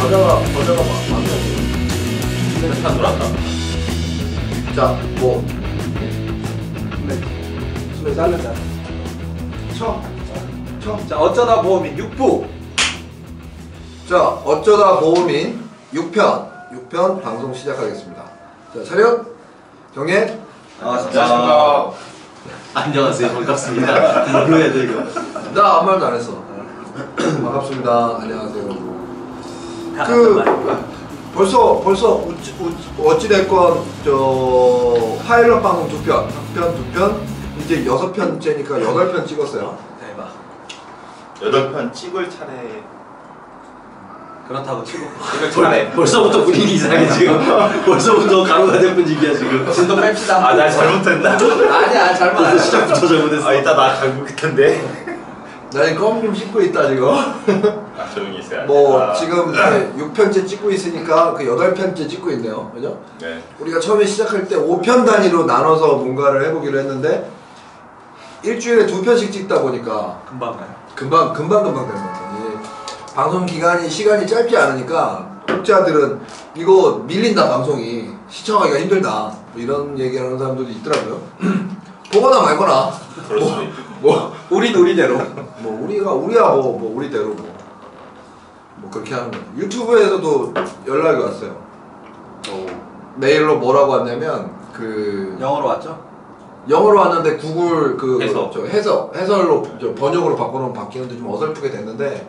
과자가 많네. 다 놀았다. 자, 뭐 수면 자르자. 쳐. 자, 어쩌다 보험인 6부. 자, 어쩌다 보험인 6편 방송 시작하겠습니다. 자, 차렷, 경례. 안녕하십니까. 안녕하세요. 반갑습니다. 뭘로 해야 돼 이거? 나 아무 말도 안 했어. 반갑습니다. 안녕하세요. 벌써 어찌됐건 저 파일럿 방송 2편 이제 6편째니까 8편 찍었어요. 대박. 8편 찍을 차례. 그렇다고 치고. 찍을 차례. 벌써부터 분위기 이상해 지금. 벌써부터 가로가 된 분위기야 지금. 진도 뺍시다. 아, 나 잘못했나? 아니야, 잘못 안 했어. 시작부터 잘못했어. 아, 이따 나 갈고릴 텐데. 나 지금 껌 좀 씹고 있다 지금. 아, 조용히 있어야 돼. 뭐 지금 6편째 찍고 있으니까 그 8편째 찍고 있네요. 그죠? 네. 우리가 처음에 시작할 때 5편 단위로 나눠서 뭔가를 해보기로 했는데 일주일에 2편씩 찍다 보니까 금방 가요. 금방 되는 것 같아요. 이 방송 시간이 짧지 않으니까 독자들은 이거 밀린다, 방송이 시청하기가 힘들다, 뭐 이런 얘기하는 사람들도 있더라고요. 보거나 말거나 그럴 수도 있고. 뭐 우린 우리대로. 뭐 우리야 뭐 우리대로 뭐 그렇게 하는 거예요. 유튜브에서도 연락이 왔어요. 메일로 뭐라고 왔냐면 그 영어로 왔죠? 영어로 왔는데 구글 그 해석. 해설로 번역으로 바꾸면 바뀌는데 좀 어설프게 됐는데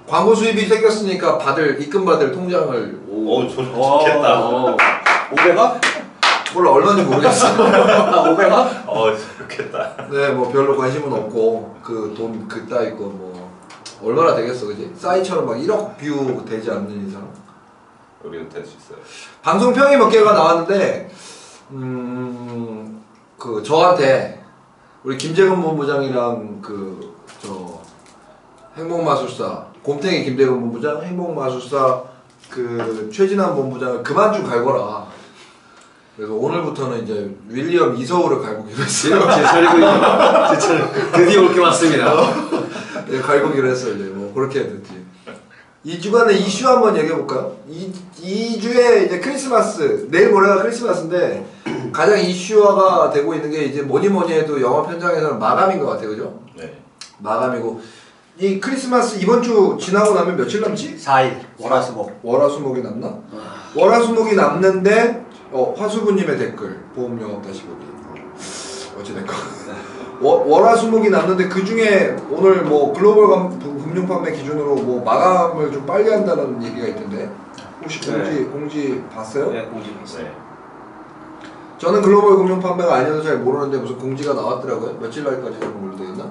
광고 수입이 생겼으니까 입금 받을 통장을 오, 좋겠다. 500원? 몰라 얼마인지 모르겠어. 500원? 좋겠다. 네, 뭐 별로 관심은 없고 그 돈 그따위 거 뭐 얼마나 되겠어, 그지? 싸이처럼 막 1억 뷰 되지 않는 이상 우리도 될 수 있어요. 방송평이 몇 개가 나왔는데 그 저한테 우리 김재근 본부장이랑 그 저 행복마술사 곰탱이 김재근 본부장, 행복마술사 그 최진환 본부장을 그만 좀 갈거라. 그래서 오늘부터는 이제 윌리엄 이서울을 갈구기로 했어요. 제 차례 드디어 올 게 왔습니다. 네, 갈구기로 했어요. 이제 뭐 그렇게 됐지. 2주간의 이슈 한번 얘기해볼까요? 2주에 이제 크리스마스, 내일 모레가 크리스마스인데 가장 이슈화가 되고 있는 게 이제 뭐니 해도 영화 편장에서는 마감인 것 같아요, 그죠? 네. 마감이고 이 크리스마스 이번 주 지나고 나면 며칠 남지? 4일. 월화수목. 월화수목이 남나? 월화수목이 남는데 화수부님의 댓글 보험영업 다시 보기 어찌됐건 월화수목이 남는데 그 중에 오늘 뭐 글로벌 금융판매 기준으로 뭐 마감을 좀 빨리 한다는 얘기가 있던데 혹시 공지 봤어요? 네, 공지 봤어요. 네. 저는 글로벌 금융판매가 아니어서 잘 모르는데 무슨 공지가 나왔더라고요. 며칠 날까지 그런 걸로 되어 있나?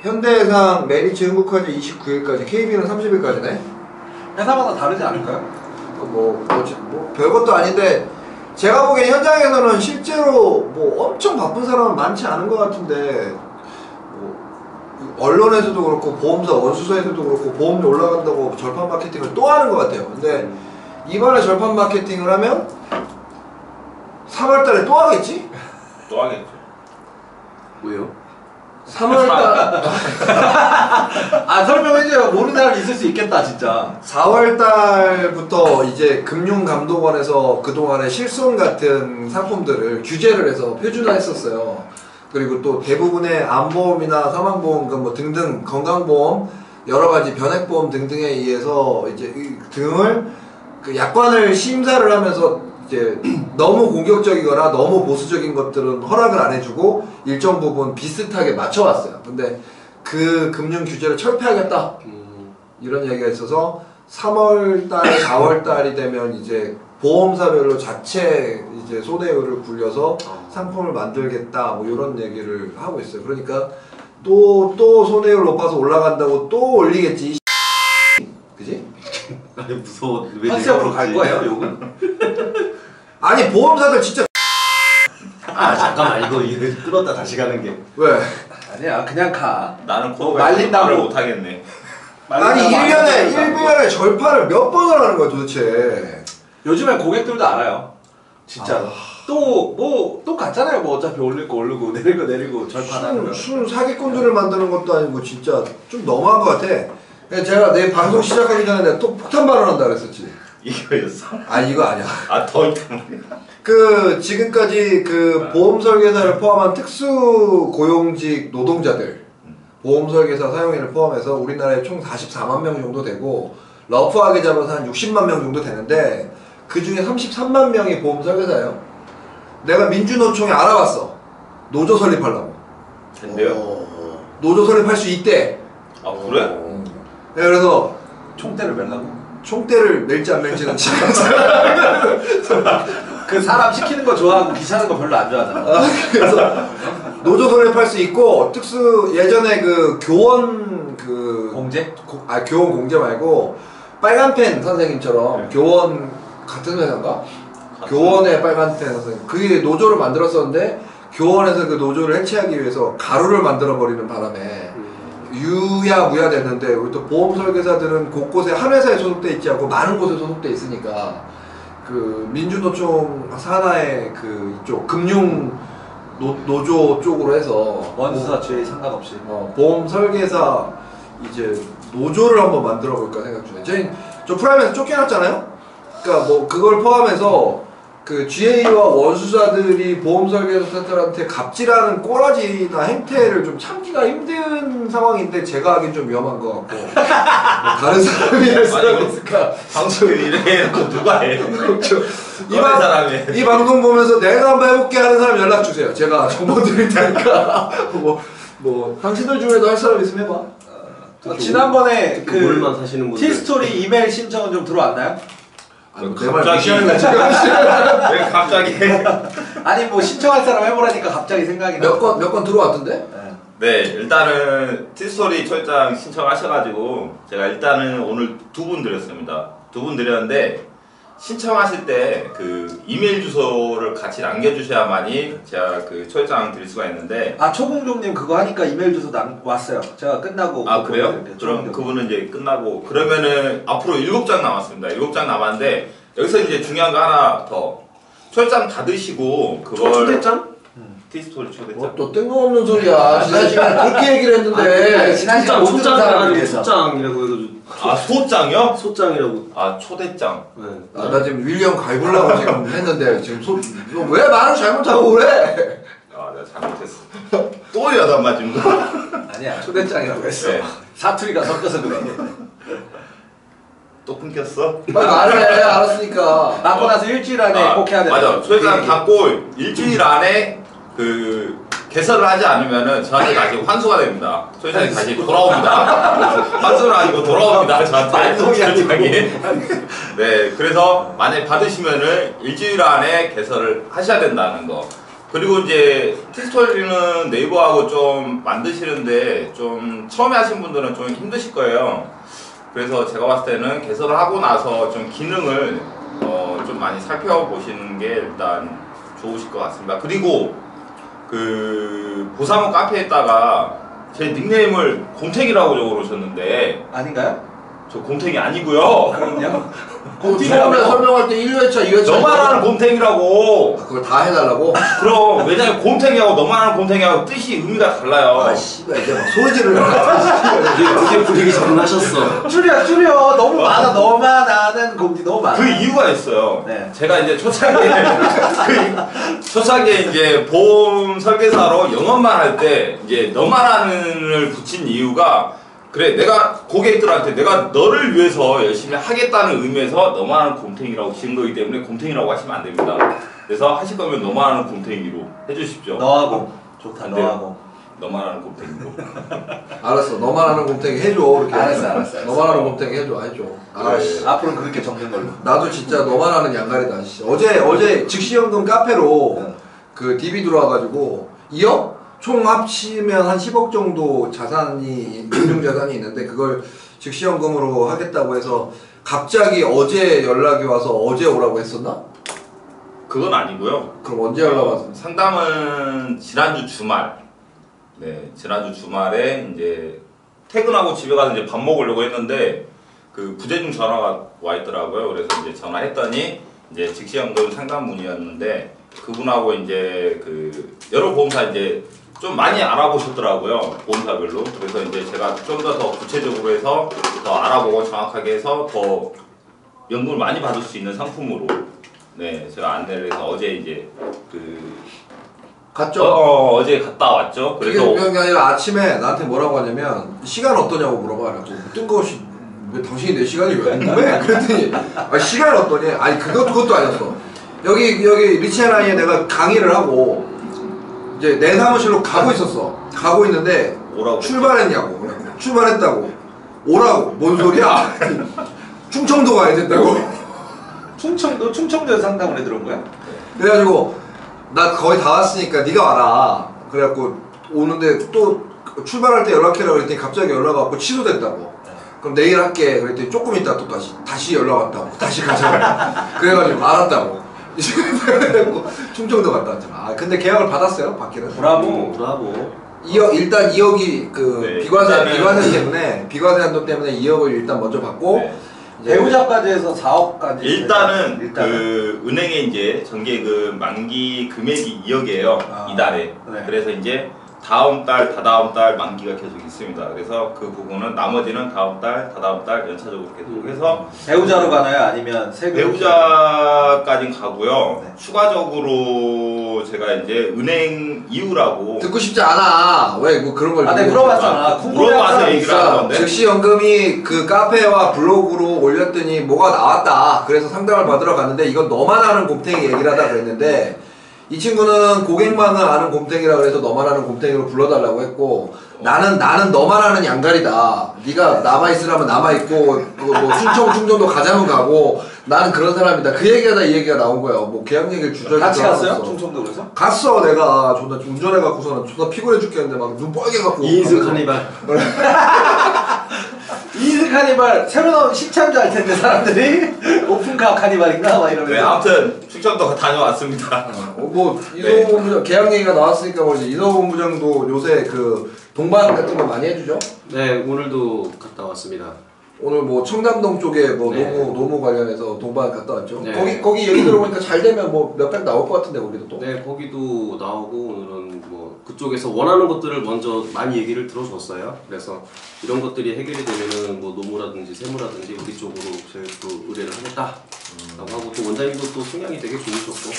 현대해상 메리츠 흥국화재 29일까지, KB는 30일까지네. 회사마다 다르지 않을까요? 뭐 별것도 아닌데 제가 보기엔 현장에서는 실제로 뭐 엄청 바쁜 사람은 많지 않은 것 같은데 뭐 언론에서도 그렇고 보험사 원수사에서도 그렇고 보험료 올라간다고 절판 마케팅을 또 하는 것 같아요. 근데 이번에 절판 마케팅을 하면 3월달에 또 하겠지? 또 하겠죠. 뭐요? 3월달 아, 설명해줘요. 모르는 사람이 있을 수 있겠다, 진짜. 4월달부터 이제 금융감독원에서 그동안의 실손 같은 상품들을 규제를 해서 표준화했었어요. 그리고 또 대부분의 암보험이나 사망보험 뭐 등등 건강보험 여러 가지 변액보험 등등에 의해서 이제 등을 그 약관을 심사를 하면서 이제 너무 공격적이거나 너무 보수적인 것들은 허락을 안 해주고 일정 부분 비슷하게 맞춰왔어요. 근데 그 금융 규제를 철폐하겠다 이런 얘기가 있어서 3월달, 4월달이 되면 이제 보험사별로 자체 이제 손해율을 굴려서 상품을 만들겠다 뭐 이런 얘기를 하고 있어요. 그러니까 또 손해율 높아서 올라간다고 또 올리겠지. 그지? 아니 무서워. 왜 컨셉으로 갈 내가 거예요, 그러지? 욕은? 아니 보험사들 진짜 아 잠깐만 이거 끌었다 다시 가는 게. 왜? 아니야, 그냥 가. 나는 말린다고. 말을 못하겠네. 아니 1년에 절판을 몇 번을 하는 거야 도대체. 요즘에 고객들도 알아요. 진짜. 또 갔잖아요. 뭐 어차피 올릴 거 올리고 내리고 절판하는 거. 순 사기꾼들을 만드는 것도 아니고 진짜 좀 너무한 것 같아. 그러니까 제가 내 방송 시작하기 전에 내가 또 폭탄 발언한다 그랬었지. 이거였어? 아 이거 아니야. 더 있단 말이야. 그 지금까지 그 보험 설계사를 포함한 특수 고용직 노동자들, 보험 설계사 사용인을 포함해서 우리나라에 총 44만 명 정도 되고 러프하게 잡아서 한 60만 명 정도 되는데 그 중에 33만 명이 보험 설계사예요. 내가 민주노총에 알아봤어. 노조 설립하려고. 된대요? 노조 설립할 수 있대. 아 그래? 네, 그래서 총대를 멜라고. 총대를 낼지 안 낼지는 지금 그 사람 시키는 거 좋아하고 귀찮은 거 별로 안 좋아하잖아. 그래서 노조 설립할 수 있고 특수 예전에 그 교원 그 공제? 교원 공제 말고 빨간펜 선생님처럼 교원 같은 회사인가? 교원의 빨간펜 선생님 그게 노조를 만들었었는데 교원에서 그 노조를 해체하기 위해서 가루를 만들어 버리는 바람에 유야무야 됐는데 우리 또 보험 설계사들은 곳곳에 한 회사에 소속돼 있지 않고 많은 곳에 소속돼 있으니까 그 민주노총 산하의 그 이쪽 금융 노조 쪽으로 해서 원수와 죄의 상관없이. 보험 설계사 이제 노조를 한번 만들어 볼까 생각 중이에요. 저 프라임에서 쫓겨났잖아요. 그러니까 뭐 그걸 포함해서 그 GA와 원수사들이 보험 설계사들한테 갑질하는 꼬라지나 행태를 좀 참기가 힘든 상황인데 제가 하긴 좀 위험한 것 같고 뭐 다른 사람이 할 사람이 있을까? 방송에 이래 해놓고 누가 해? 이 방송 보면서 내가 한번 해볼게 하는 사람 연락 주세요. 제가 정보 드릴 테니까 뭐 당신들 중에도 할 사람 있으면 해봐. 지난번에 그 물만 사시는 분들. 티스토리 이메일 신청은 좀 들어왔나요? 내말 갑자기 무시하는 거 지금 왜 갑자기 해? 아니 뭐 신청할 사람 해보라니까 갑자기 생각이 나. 몇 건 들어왔던데? 네, 일단은 티스토리 철장 신청하셔가지고 제가 일단은 오늘 2분 드렸습니다. 2분 드렸는데 신청하실 때 그 이메일 주소를 같이 남겨주셔야만이 제가 그 철장 드릴 수가 있는데. 아 초공종님 그거 하니까 이메일 주소 왔어요. 제가 끝나고. 아 그래요? 보내드릴게요. 그럼 초공종. 그분은 이제 끝나고 그러면은 앞으로 7장 남았습니다. 7장 남았는데 여기서 이제 중요한 거 하나 더. 철장 다 드시고 그걸 초대장? 티스토리 초대장. 또 뜬금없는 소리야. 지난 시간에 그렇게 얘기를 했는데. 지난 시간 못 들은 소장 사람을 해가지고 위해서. 소장이라고 해가지고. 아 소장이요? 소장이라고. 아 초대장. 네. 나 지금 윌리엄 갈굴라고 지금 했는데 지금 왜 말을 잘못하고 그래? 아 내가 잘못했어. 또 여단 맞은 거. 아니야 초대장이라고 했어. 네. 사투리가 섞여서 그래. 또 끊겼어? 빨리 말해. 알았으니까. 받고 나서 일주일 안에 꼭 해야 돼. 맞아. 소유장 받고 일주일 안에 그 개설을 하지 않으면은 저한테 다시 환수가 됩니다. 소유장이 다시 돌아옵니다. 환수는 아니고 돌아옵니다. 저한테 소유장이. 네, 그래서 만약 받으시면은 일주일 안에 개설을 하셔야 된다는 거. 그리고 이제 티스토리는 네이버하고 좀 만드시는데 좀 처음에 하신 분들은 좀 힘드실 거예요. 그래서 제가 봤을 때는 개설을 하고 나서 좀 기능을 좀 많이 살펴보시는 게 일단 좋으실 것 같습니다. 그리고 그 보사모 카페에다가 제 닉네임을 곰탱이라고 적어놓으셨는데 아닌가요? 저 곰탱이 아니고요. 그럼요. 처음에 설명할 때 1회차, 2회차. 너만 하는 곰탱이라고. 그걸 다 해달라고? 그럼 왜냐면 곰탱이하고 너만 하는 곰탱이하고 뜻이 의미가 달라요. 아, 씨발, 이제 막 소리 지르는 되게 분위기 장난하셨어. 줄여 너무 많아. 너만 아는 공지 너무 많아. 그 이유가 있어요. 네. 제가 이제 초창기에 이제 보험 설계사로 영업만 할 때 이제 너만 하는을 붙인 이유가 그래 내가 고객들한테 내가 너를 위해서 열심히 하겠다는 의미에서 너만 하는 곰탱이라고 지은 거기 때문에 곰탱이라고 하시면 안 됩니다. 그래서 하실 거면 너만 하는 곰탱이로 해주십시오. 너하고 좋다. 안 돼요. 너하고. 너만 하는 곰탱이로. 알았어. 너만 하는 곰탱이 해줘. 이렇게. 알았어. 너만 하는 곰탱이 해줘. 아씨. 앞으로 그렇게 적는 걸로. 나도 진짜 너만 하는 양갈이다. 씨. 어제 즉시연금 카페로 그 DB 들어와가지고 2억? 총 합치면 한 10억 정도 자산이, 금융 자산이 있는데 그걸 즉시연금으로 하겠다고 해서 갑자기 어제 연락이 와서 어제 오라고 했었나? 그건 아니고요. 그럼 언제 연락 왔어? 상담은 지난주 주말. 네, 지난주 주말에 이제 퇴근하고 집에 가서 이제 밥 먹으려고 했는데 그 부재중 전화가 와 있더라고요. 그래서 이제 전화했더니 이제 직시연금 상담문의였는데 그분하고 이제 그 여러 보험사 이제 좀 많이 알아보셨더라고요. 보험사별로. 그래서 이제 제가 좀 더 구체적으로 해서 더 알아보고 정확하게 해서 더 연금을 많이 받을 수 있는 상품으로 네, 제가 안내를 해서 어제 이제 그 갔죠? 어제 갔다 왔죠. 그래서 그게 그게 아니라 아침에 나한테 뭐라고 하냐면 시간 어떠냐고 물어봐. 뜬금없이 왜 당신이 내 시간이 왜 궁금해? 그랬더니 시간 어떠니? 아니 그것도 아니었어. 여기 리치앤아이에 내가 강의를 하고 이제 내 사무실로 가고 있었어. 가고 있는데 오라고 출발했냐고. 출발했다고. 오라고. 뭔 소리야? 충청도 가야 된다고. 충청도에 상담을 해 들어온 거야? 그래가지고 나 거의 다 왔으니까 네가 와라. 그래갖고 오는데 또 출발할 때 연락해라 그랬더니 갑자기 연락 왔고 취소됐다고. 그럼 내일 할게 그랬더니 조금 있다 또 다시 연락 왔다고. 다시 가자. 그래가지고 알았다고. 그래갖고 충청도 갔다 왔잖아. 아 근데 계약을 받았어요. 받기는. 브라보. 2억 일단 2억이 그 네, 비과세 때문에 비과세 한도 때문에 2억을 일단 먼저 받고 네. 이제 배우자까지 해서 4억까지. 일단은 그 은행에 이제 정기금 만기 금액이 2억이에요. 이달에. 네. 그래서 이제 다음 달, 다다음 달 만기가 계속 있습니다. 그래서 그 부분은 나머지는 다음 달, 다다음 달 연차적으로 계속 해서 배우자로 가나요? 아니면 세금? 배우자까진 가고요. 네. 추가적으로 제가 이제 은행 이유라고 듣고 싶지 않아. 왜 뭐 그런 걸 아, 내가 물어봤잖아. 물어봐서 얘기를 하는 건데. 즉시 연금이 그 카페와 블로그로 올렸더니 뭐가 나왔다. 그래서 상담을 받으러 갔는데 이건 너만 아는 곰탱이 얘기를 하다 그랬는데 이 친구는 고객만을 아는 곰탱이라 그래서 너만 아는 곰탱이로 불러달라고 했고 나는 너만 아는 양갈이다. 네가 남아 있으라면 남아 있고 뭐 순청 충정도 가자면 가고 나는 그런 사람이다. 그 얘기하다 이 얘기가 나온 거예요. 뭐 계약 얘기를 주저리 같이 갔어요? 충청도 그래서? 갔어. 내가 존나 운전해 갖고서는 존나 피곤해 죽겠는데 막 눈 뻘게 갖고 2인승 카니발. 2인승 카니발 새로 나온 신참자 할 텐데 사람들이 오픈카 카니발인가 막 이러면서. 네, 아무튼 충청도 다녀왔습니다. 뭐 이성호 본부장 계약 얘기가 나왔으니까 뭐 이제 이성호 본부장도 요새 그 동반 같은 거 많이 해주죠? 네, 오늘도 갔다 왔습니다. 오늘 뭐 청담동 쪽에 뭐 네. 노무 관련해서 동반 갔다 왔죠? 네. 거기 얘기 들어보니까 잘 되면 뭐 몇백 나올 것 같은데 거기도 또. 네, 거기도 나오고 오늘은 뭐 그쪽에서 원하는 것들을 먼저 많이 얘기를 들어줬어요. 그래서 이런 것들이 해결이 되면은 뭐 노무라든지 세무라든지 우리 쪽으로 저희도 의뢰를 하겠다라고 하고 또 원장님도 또 성향이 되게 좋으셨고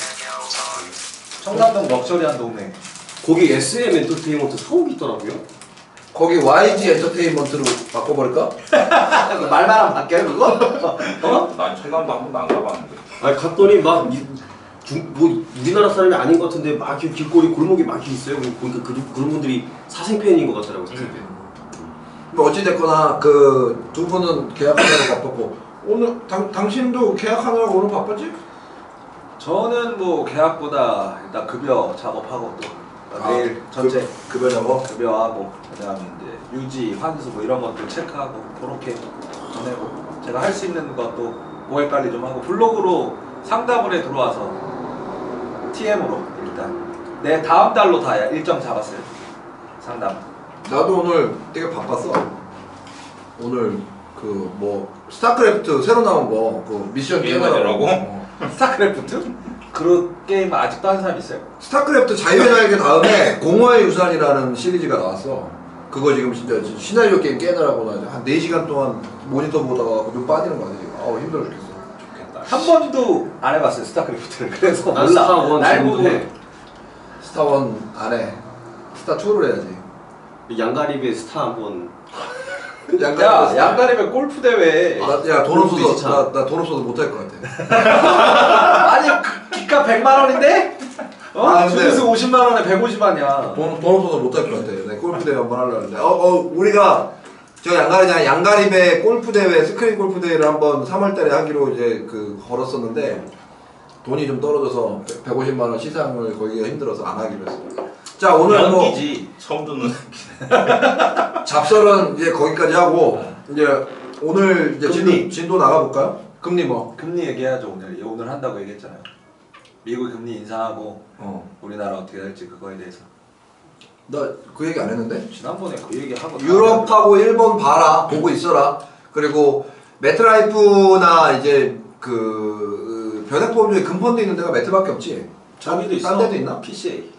청담동 럭셔리한 동네. 거기 SM 엔터테인먼트 사옥이 있더라고요. 거기 YG 엔터테인먼트로 바꿔버릴까? 말만 하면 바뀌어요 그거? 어? 난 청담도 한 번도 안 가봤는데. 아니 갔더니 막 뭐 우리나라 사람이 아닌 것 같은데 막 이렇게 길거리 골목에 막 있어요. 보니까 그런 분들이 사생팬인 것 같더라고요. 사생팬. 뭐 어찌됐거나 그 두 분은 계약하느라고 바빴고 오늘 당신도 계약하느라고 오늘 바빴지? 저는 뭐 계약보다 일단 급여 작업하고 또 내일 전체 급여 작업? 급여하고 그다음에 이제 유지, 환수 뭐 이런 것들 체크하고 그렇게 보내고 제가 할 수 있는 것도 고객 관리 좀 하고 블로그로 상담을 해 들어와서 TM으로 일단 내 다음 달로 다 일정 잡았어요. 상담. 나도 오늘 되게 바빴어. 오늘 그 뭐 스타크래프트 새로 나온 거 그 미션 게임하느라고? 스타크래프트? 그 게임 아직도 하는 사람 있어요? 스타크래프트 자유의 날개 다음에 공허의 유산이라는 시리즈가 나왔어. 그거 지금 진짜 시나리오 게임 깨느라고 나 한 4시간 동안 모니터 보다가 눈 빠지는 거 같아 지금. 아우 힘들어 죽겠어. 한 번도 안 해봤어요 스타크래프트를. 그래서 난 몰라. 스타1 날 지금도 보고 해. 스타1 안 해. 스타2를 해야지. 양가립의 스타 한번 야 양가림의 골프 대회. 야돈 없어서 비슷한. 나돈 없어서 못 할 것 같아. 아니 기가 100만 원인데? 어? 아, 근데- 준수 50만 원에 150만이야. 돈 없어서 못 할 것 같아. 내 골프 대회 한번 하려고 했는데. 우리가 저 양가림의 골프 대회 스크린 골프 대회를 한번 3월달에 하기로 이제 그 걸었었는데 돈이 좀 떨어져서 150만 원 시상을 걸기가 힘들어서 안 하기로 했어. 자 오늘 뭐 연기지 처음 듣는. 잡설은 이제 거기까지 하고 이제 오늘 이제 금리. 진도 나가볼까요? 금리 뭐? 금리 얘기하죠. 오늘 한다고 얘기했잖아요. 미국 금리 인상하고 우리나라 어떻게 될지 그거에 대해서. 나 그 얘기 안 했는데? 지난번에 그 얘기하고 유럽하고 일본 봐라, 보고 있어라. 그리고 메트라이프나 이제 그 변액보험 중에 금펀드 있는 데가 메트밖에 없지. 저기도 있어. 딴 데도 있나? PCA.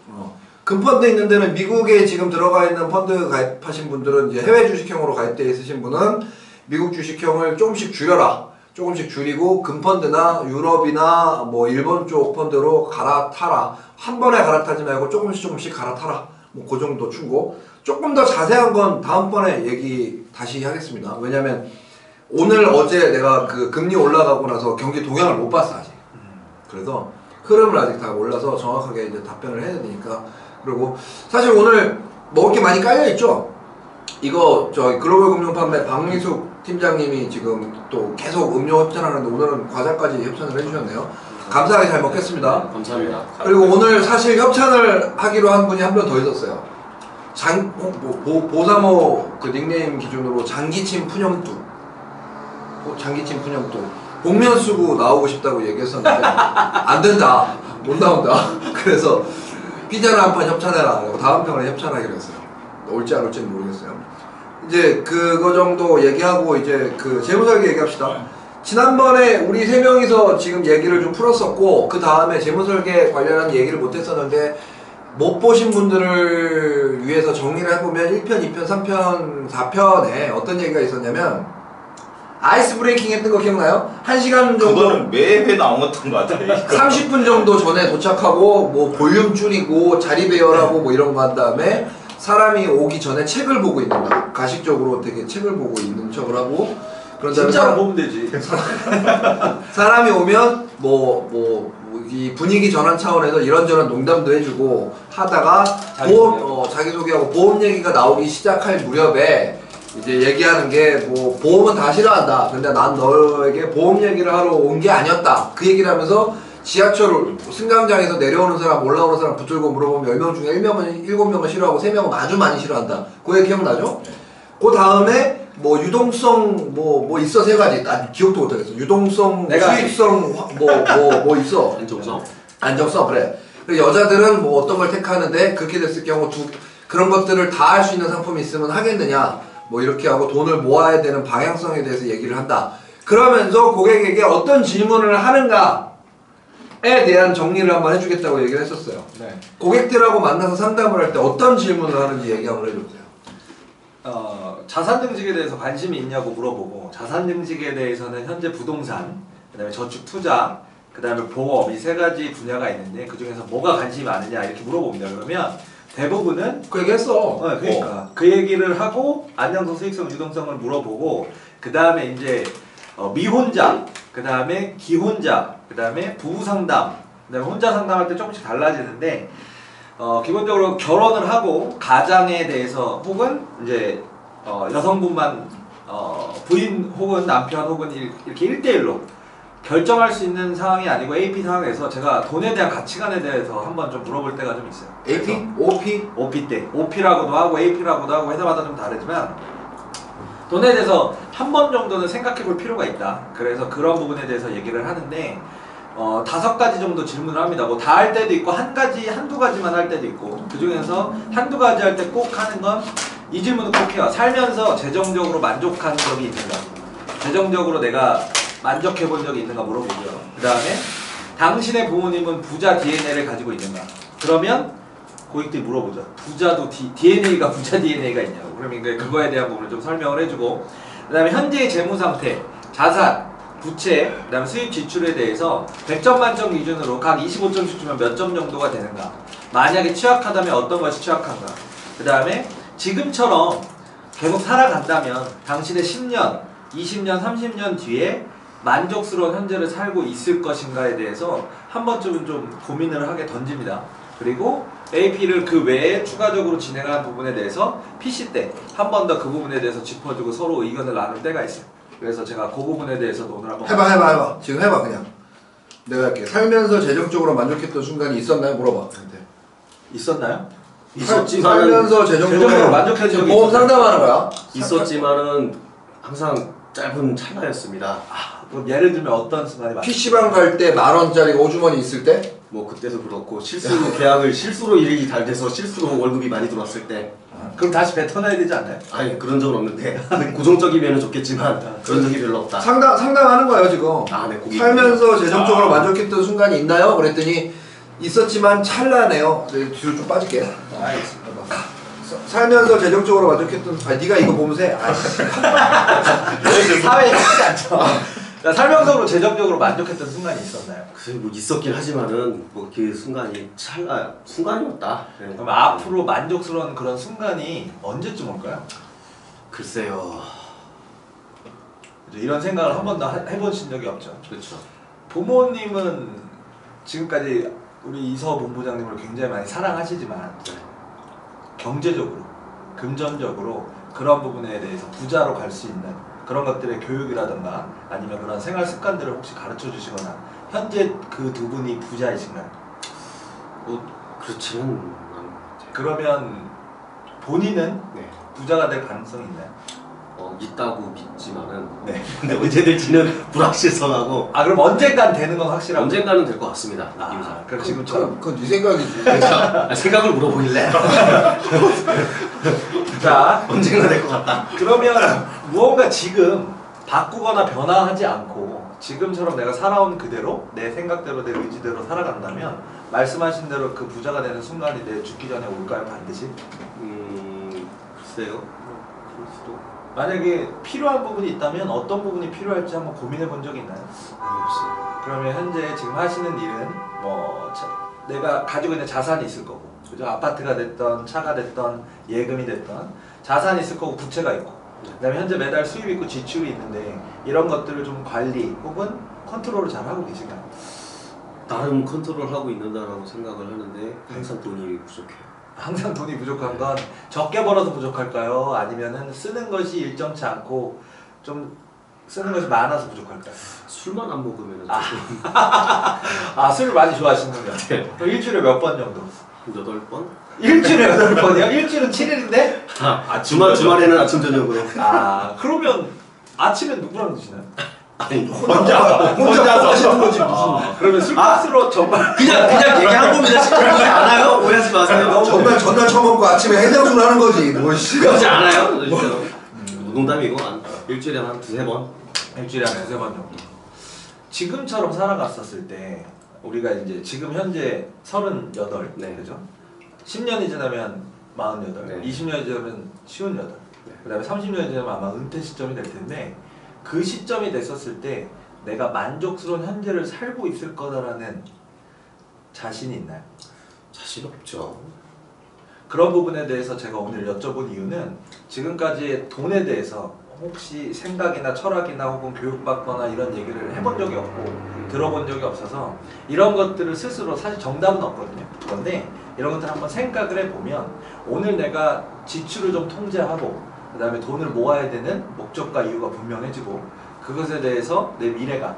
금펀드 있는 데는 미국에 지금 들어가 있는 펀드 가입하신 분들은 이제 해외 주식형으로 가입돼 있으신 분은 미국 주식형을 조금씩 줄여라. 조금씩 줄이고 금펀드나 유럽이나 뭐 일본 쪽 펀드로 갈아타라. 한 번에 갈아타지 말고 조금씩 갈아타라. 뭐 그 정도 충고. 조금 더 자세한 건 다음번에 얘기 다시 하겠습니다. 왜냐면 오늘 어제 내가 그 금리 올라가고 나서 경기 동향을 못 봤어 아직. 그래서 흐름을 아직 다 몰라서 정확하게 이제 답변을 해야 되니까. 그리고 사실 오늘 먹을 게 많이 깔려 있죠. 이거 저 글로벌 금융 판매 박미숙 팀장님이 지금 또 계속 음료 협찬하는데 오늘은 과자까지 협찬을 해주셨네요. 감사하게 잘 먹겠습니다. 감사합니다. 그리고 오늘 사실 협찬을 하기로 한 분이 한 분 더 있었어요. 보사모 그 닉네임 기준으로 장기침 푸념뚜. 장기침 푸념뚜. 복면 쓰고 나오고 싶다고 얘기했었는데 안 된다. 못 나온다. 그래서 피자나 한 판 협찬해라. 다음 편에 협찬하기로 했어요. 올지 안 올지는 모르겠어요. 이제 그거 정도 얘기하고 이제 그 재무설계 얘기합시다. 지난번에 우리 세 명이서 지금 얘기를 좀 풀었었고 그 다음에 재무설계 관련한 얘기를 못했었는데 못 보신 분들을 위해서 정리를 해보면 1편, 2편, 3편, 4편에 어떤 얘기가 있었냐면 아이스 브레이킹 했던 거 기억나요? 1시간 정도 그거는 매회 나왔던 것 같아요. 30분 정도 전에 도착하고 뭐 볼륨 줄이고 자리 배열하고 뭐 이런 거 한 다음에 사람이 오기 전에 책을 보고 있는 거. 가식적으로 되게 책을 보고 있는 척을 하고 그런 다음에 진짜로 보면 되지. 사람이 오면 이 분위기 전환 차원에서 이런저런 농담도 해주고 하다가 자기소개하고 보험 얘기가 나오기 시작할 무렵에 이제 얘기하는 게 뭐 보험은 다 싫어한다. 근데 난 너에게 보험 얘기를 하러 온 게 아니었다. 그 얘기를 하면서 지하철 승강장에서 내려오는 사람 올라오는 사람 붙들고 물어보면 10명 중에 7명은 싫어하고 3명은 아주 많이 싫어한다. 그 얘기 기억나죠? 그 다음에 뭐 유동성 뭐 있어 3가지. 난 기억도 못하겠어. 유동성, 수익성 뭐 있어. 안정성 그래. 그리고 여자들은 뭐 어떤 걸 택하는데 그렇게 됐을 경우 그런 것들을 다 할 수 있는 상품이 있으면 하겠느냐. 뭐 이렇게 하고 돈을 모아야 되는 방향성에 대해서 얘기를 한다. 그러면서 고객에게 어떤 질문을 하는가에 대한 정리를 한번 해주겠다고 얘기를 했었어요. 네. 고객들하고 만나서 상담을 할 때 어떤 질문을 하는지 얘기 한번 해주세요. 자산 증식에 대해서 관심이 있냐고 물어보고 자산 증식에 대해서는 현재 부동산, 그 다음에 저축 투자, 그 다음에 보험 이 3가지 분야가 있는데 그 중에서 뭐가 관심이 많으냐 이렇게 물어봅니다. 그러면 대부분은 그 얘기 했어. 그러니까 그 얘기를 하고 안정성, 수익성, 유동성을 물어보고 그 다음에 이제 미혼자, 그 다음에 기혼자, 그 다음에 부부 상담, 그 다음에 혼자 상담할 때 조금씩 달라지는데 기본적으로 결혼을 하고 가장에 대해서 혹은 이제 여성분만 부인 혹은 남편 혹은 이렇게 1대1로 결정할 수 있는 상황이 아니고 AP 상황에서 제가 돈에 대한 가치관에 대해서 한번 좀 물어볼 때가 좀 있어요. AP? OP? OP 때 OP라고도 하고 AP라고도 하고 회사마다 좀 다르지만 돈에 대해서 한 번 정도는 생각해 볼 필요가 있다. 그래서 그런 부분에 대해서 얘기를 하는데 5가지 정도 질문을 합니다. 뭐 다 할 때도 있고 한두 가지만 할 때도 있고 그 중에서 한두 가지 할 때 꼭 하는 건 이 질문을 꼭 해요. 살면서 재정적으로 만족한 적이 있는가? 재정적으로 내가 만족해 본 적이 있는가 물어보고요. 그 다음에 당신의 부모님은 부자 DNA를 가지고 있는가? 그러면 고객들이 물어보죠. 부자도 DNA가 부자 DNA가 있냐고. 그러면 그거에 대한 부분을 좀 설명을 해주고 그 다음에 현재의 재무 상태, 자산, 부채, 그 다음에 수입 지출에 대해서 100점 만점 기준으로 각 25점씩 주면 몇 점 정도가 되는가? 만약에 취약하다면 어떤 것이 취약한가? 그 다음에 지금처럼 계속 살아간다면 당신의 10년, 20년, 30년 뒤에 만족스러운 현재를 살고 있을 것인가에 대해서 한 번쯤은 좀 고민을 하게 던집니다. 그리고 AP를 그 외에 추가적으로 진행하는 부분에 대해서 PC 때 한 번 더 그 부분에 대해서 짚어주고 서로 의견을 나눌 때가 있어요. 그래서 제가 그 부분에 대해서도 오늘 한번 해봐. 지금 해봐 그냥. 내가 할게. 살면서 재정적으로 만족했던 순간이 있었나요? 물어봐. 있었나요? 살면서 재정적으로 만족한 적이 보험 상담하는 거야. 있었지만은 항상 짧은 찰나였습니다. 그럼 예를 들면 어떤 순간이 많아요? PC방 갈 때 10,000원짜리 오주머니 있을 때? 뭐 그때도 그렇고 실수로 계약을 실수로 일이 잘 돼서 실수로 월급이 많이 들어왔을 때 그럼 다시 뱉어놔야 되지 않나요? 아니 그런 적은 없는데 고정적이면 좋겠지만 그런 적이 별로 없다. 상담하는 거예요 지금. 네, 고객님. 살면서 재정적으로 만족했던 순간이 있나요? 그랬더니 있었지만 찰나네요. 네, 뒤로 좀 빠질게요. 알겠습니다. 살면서 재정적으로 만족했던 네가 이거 보면서 해. 사회에 쉽지 않죠. 자, 설명적으로 재정적으로 만족했던 순간이 있었나요? 글쎄 뭐 있었긴 하지만은 뭐 그 순간이 순간이었다. 네. 그럼 앞으로 만족스러운 그런 순간이 언제쯤 올까요? 글쎄요. 이런 생각을 한 번도 해보신 적이 없죠. 그렇죠. 부모님은 지금까지 우리 이서 본부장님을 굉장히 많이 사랑하시지만 네. 경제적으로, 금전적으로 그런 부분에 대해서 부자로 갈 수 있는 그런 것들의 교육이라든가 아니면 그런 생활 습관들을 혹시 가르쳐 주시거나 현재 그 두 분이 부자이신가요? 뭐 그렇지는 않은 것 같아요. 그러면 본인은 네. 부자가 될 가능성이 있나요? 있다고 믿지만은 네. 근데 언제 될지는 불확실성하고 아 그럼 언젠간 되는 건 확실하고 언젠가는 될 것 같습니다. 느낌상. 그럼 지금처럼 그건 네 생각이지. 생각을 물어보길래 자 언젠가 될 것 같다. 그러면 무언가 지금 바꾸거나 변화하지 않고 지금처럼 내가 살아온 그대로 내 생각대로 내 의지대로 살아간다면 말씀하신 대로 그 부자가 되는 순간이 내 죽기 전에 올까요 반드시? 글쎄요. 그럴 수도. 만약에 필요한 부분이 있다면 어떤 부분이 필요할지 한번 고민해 본 적이 있나요? 아니 없어요. 그러면 현재 지금 하시는 일은 뭐 내가 가지고 있는 자산이 있을 거고 그죠? 아파트가 됐던 차가 됐던 예금이 됐던 자산이 있을 거고 부채가 있고 그다음에 현재 매달 수입이 있고 지출이 있는데 이런 것들을 좀 관리 혹은 컨트롤을 잘 하고 계신가요? 나름 컨트롤하고 있는다라고 생각을 하는데 항상 돈이 부족해요. 항상 돈이 부족한 건 적게 벌어서 부족할까요? 아니면은 쓰는 것이 일정치 않고 좀 쓰는 것이 많아서 부족할까요? 술만 안 먹으면 아 술을 많이 좋아하시는군요. 네. 그럼 일주일에 몇 번 정도? 8번? 일주일에 8번이요? 일주일은 7일인데? 주말에는 아침 저녁으로. 아 그러면 아침엔 누구랑 드시나요? 아니 혼자 하시는 거지 무슨. 그러면 술값으로 정말 그냥 얘기한 겁니다. 진짜 그러지 않아요? 오해하지 마세요. 전날 처먹고 아침에 해장술 하는 거지. 뭐 씨. 그러지 않아요? 농담이고 일주일에 한 2-3번. 일주일에 한 2-3번 정도. 지금처럼 살아갔었을 때 우리가 이제 지금 현재 38 네. 그죠? 10년이 지나면 48, 네. 20년이 지나면 58, 네. 그 다음에 30년이 지나면 아마 은퇴 시점이 될 텐데 그 시점이 됐었을 때 내가 만족스러운 현재를 살고 있을 거다라는 자신이 있나요? 자신 없죠. 그런 부분에 대해서 제가 오늘 여쭤본 이유는 지금까지 돈에 대해서 혹시 생각이나 철학이나 혹은 교육받거나 이런 얘기를 해본 적이 없고 들어본 적이 없어서 이런 것들을 스스로 사실 정답은 없거든요. 그런데 이런 것들을 한번 생각을 해보면 오늘 내가 지출을 좀 통제하고 그 다음에 돈을 모아야 되는 목적과 이유가 분명해지고 그것에 대해서 내 미래가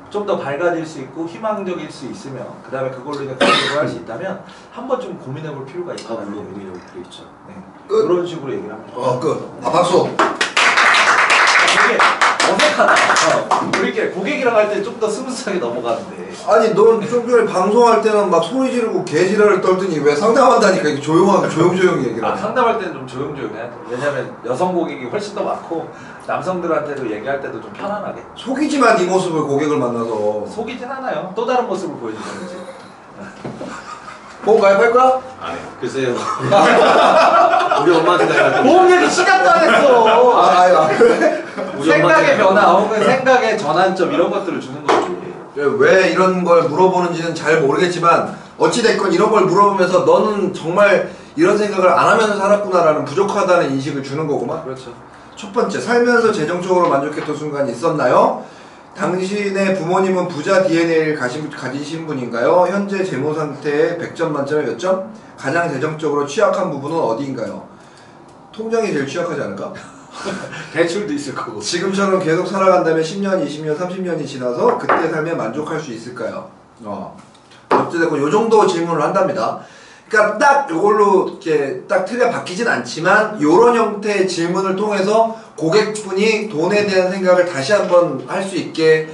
좀 더 밝아질 수 있고 희망적일 수 있으며 그 다음에 그걸로 인해 공부를 할 수 있다면 한번 좀 고민해 볼 필요가 있다. 물론 고민하고 필요 있죠. 네. 끝. 그런 식으로 얘기를 합니다. 끝. 박수. 되게 어색하다. 우리끼리 고객이랑 할 때 좀 더 스무스하게 넘어가는데. 아니 넌 좀 전에 방송할 때는 막 소리 지르고 개지랄을 떨더니 왜 상담한다니까 이렇게 조용조용히 얘기를 하냐. 상담할 때는 좀 조용조용히 해야 돼. 왜냐면 여성 고객이 훨씬 더 많고 남성들한테도 얘기할 때도 좀 편안하게. 속이지만 네 모습을 고객을 만나서. 속이진 않아요. 또 다른 모습을 보여주든지. 보험 가입할 거야? 안 해요. 글쎄요. 우리 엄마한테 가야 보험 얘기 시작도 안 했어. 그래? 생각의 변화 혹은 생각의 전환점 이런 것들을 주는 거지. 왜 이런 걸 물어보는지는 잘 모르겠지만 어찌됐건 이런 걸 물어보면서 너는 정말 이런 생각을 안 하면서 살았구나라는 부족하다는 인식을 주는 거구만. 그렇죠. 첫 번째, 살면서 재정적으로 만족했던 순간이 있었나요? 당신의 부모님은 부자 DNA를 가지신 분인가요? 현재 재무 상태에 100점 만점에 몇 점? 가장 재정적으로 취약한 부분은 어디인가요? 통장이 제일 취약하지 않을까? 대출도 있을 거고. 지금처럼 계속 살아간다면 10년, 20년, 30년이 지나서 그때 삶에 만족할 수 있을까요? 어찌됐건 요 정도 질문을 한답니다. 그러니까 딱 이걸로 이렇게 딱 틀에 바뀌진 않지만 이런 형태의 질문을 통해서 고객분이 돈에 대한 생각을 다시 한번 할 수 있게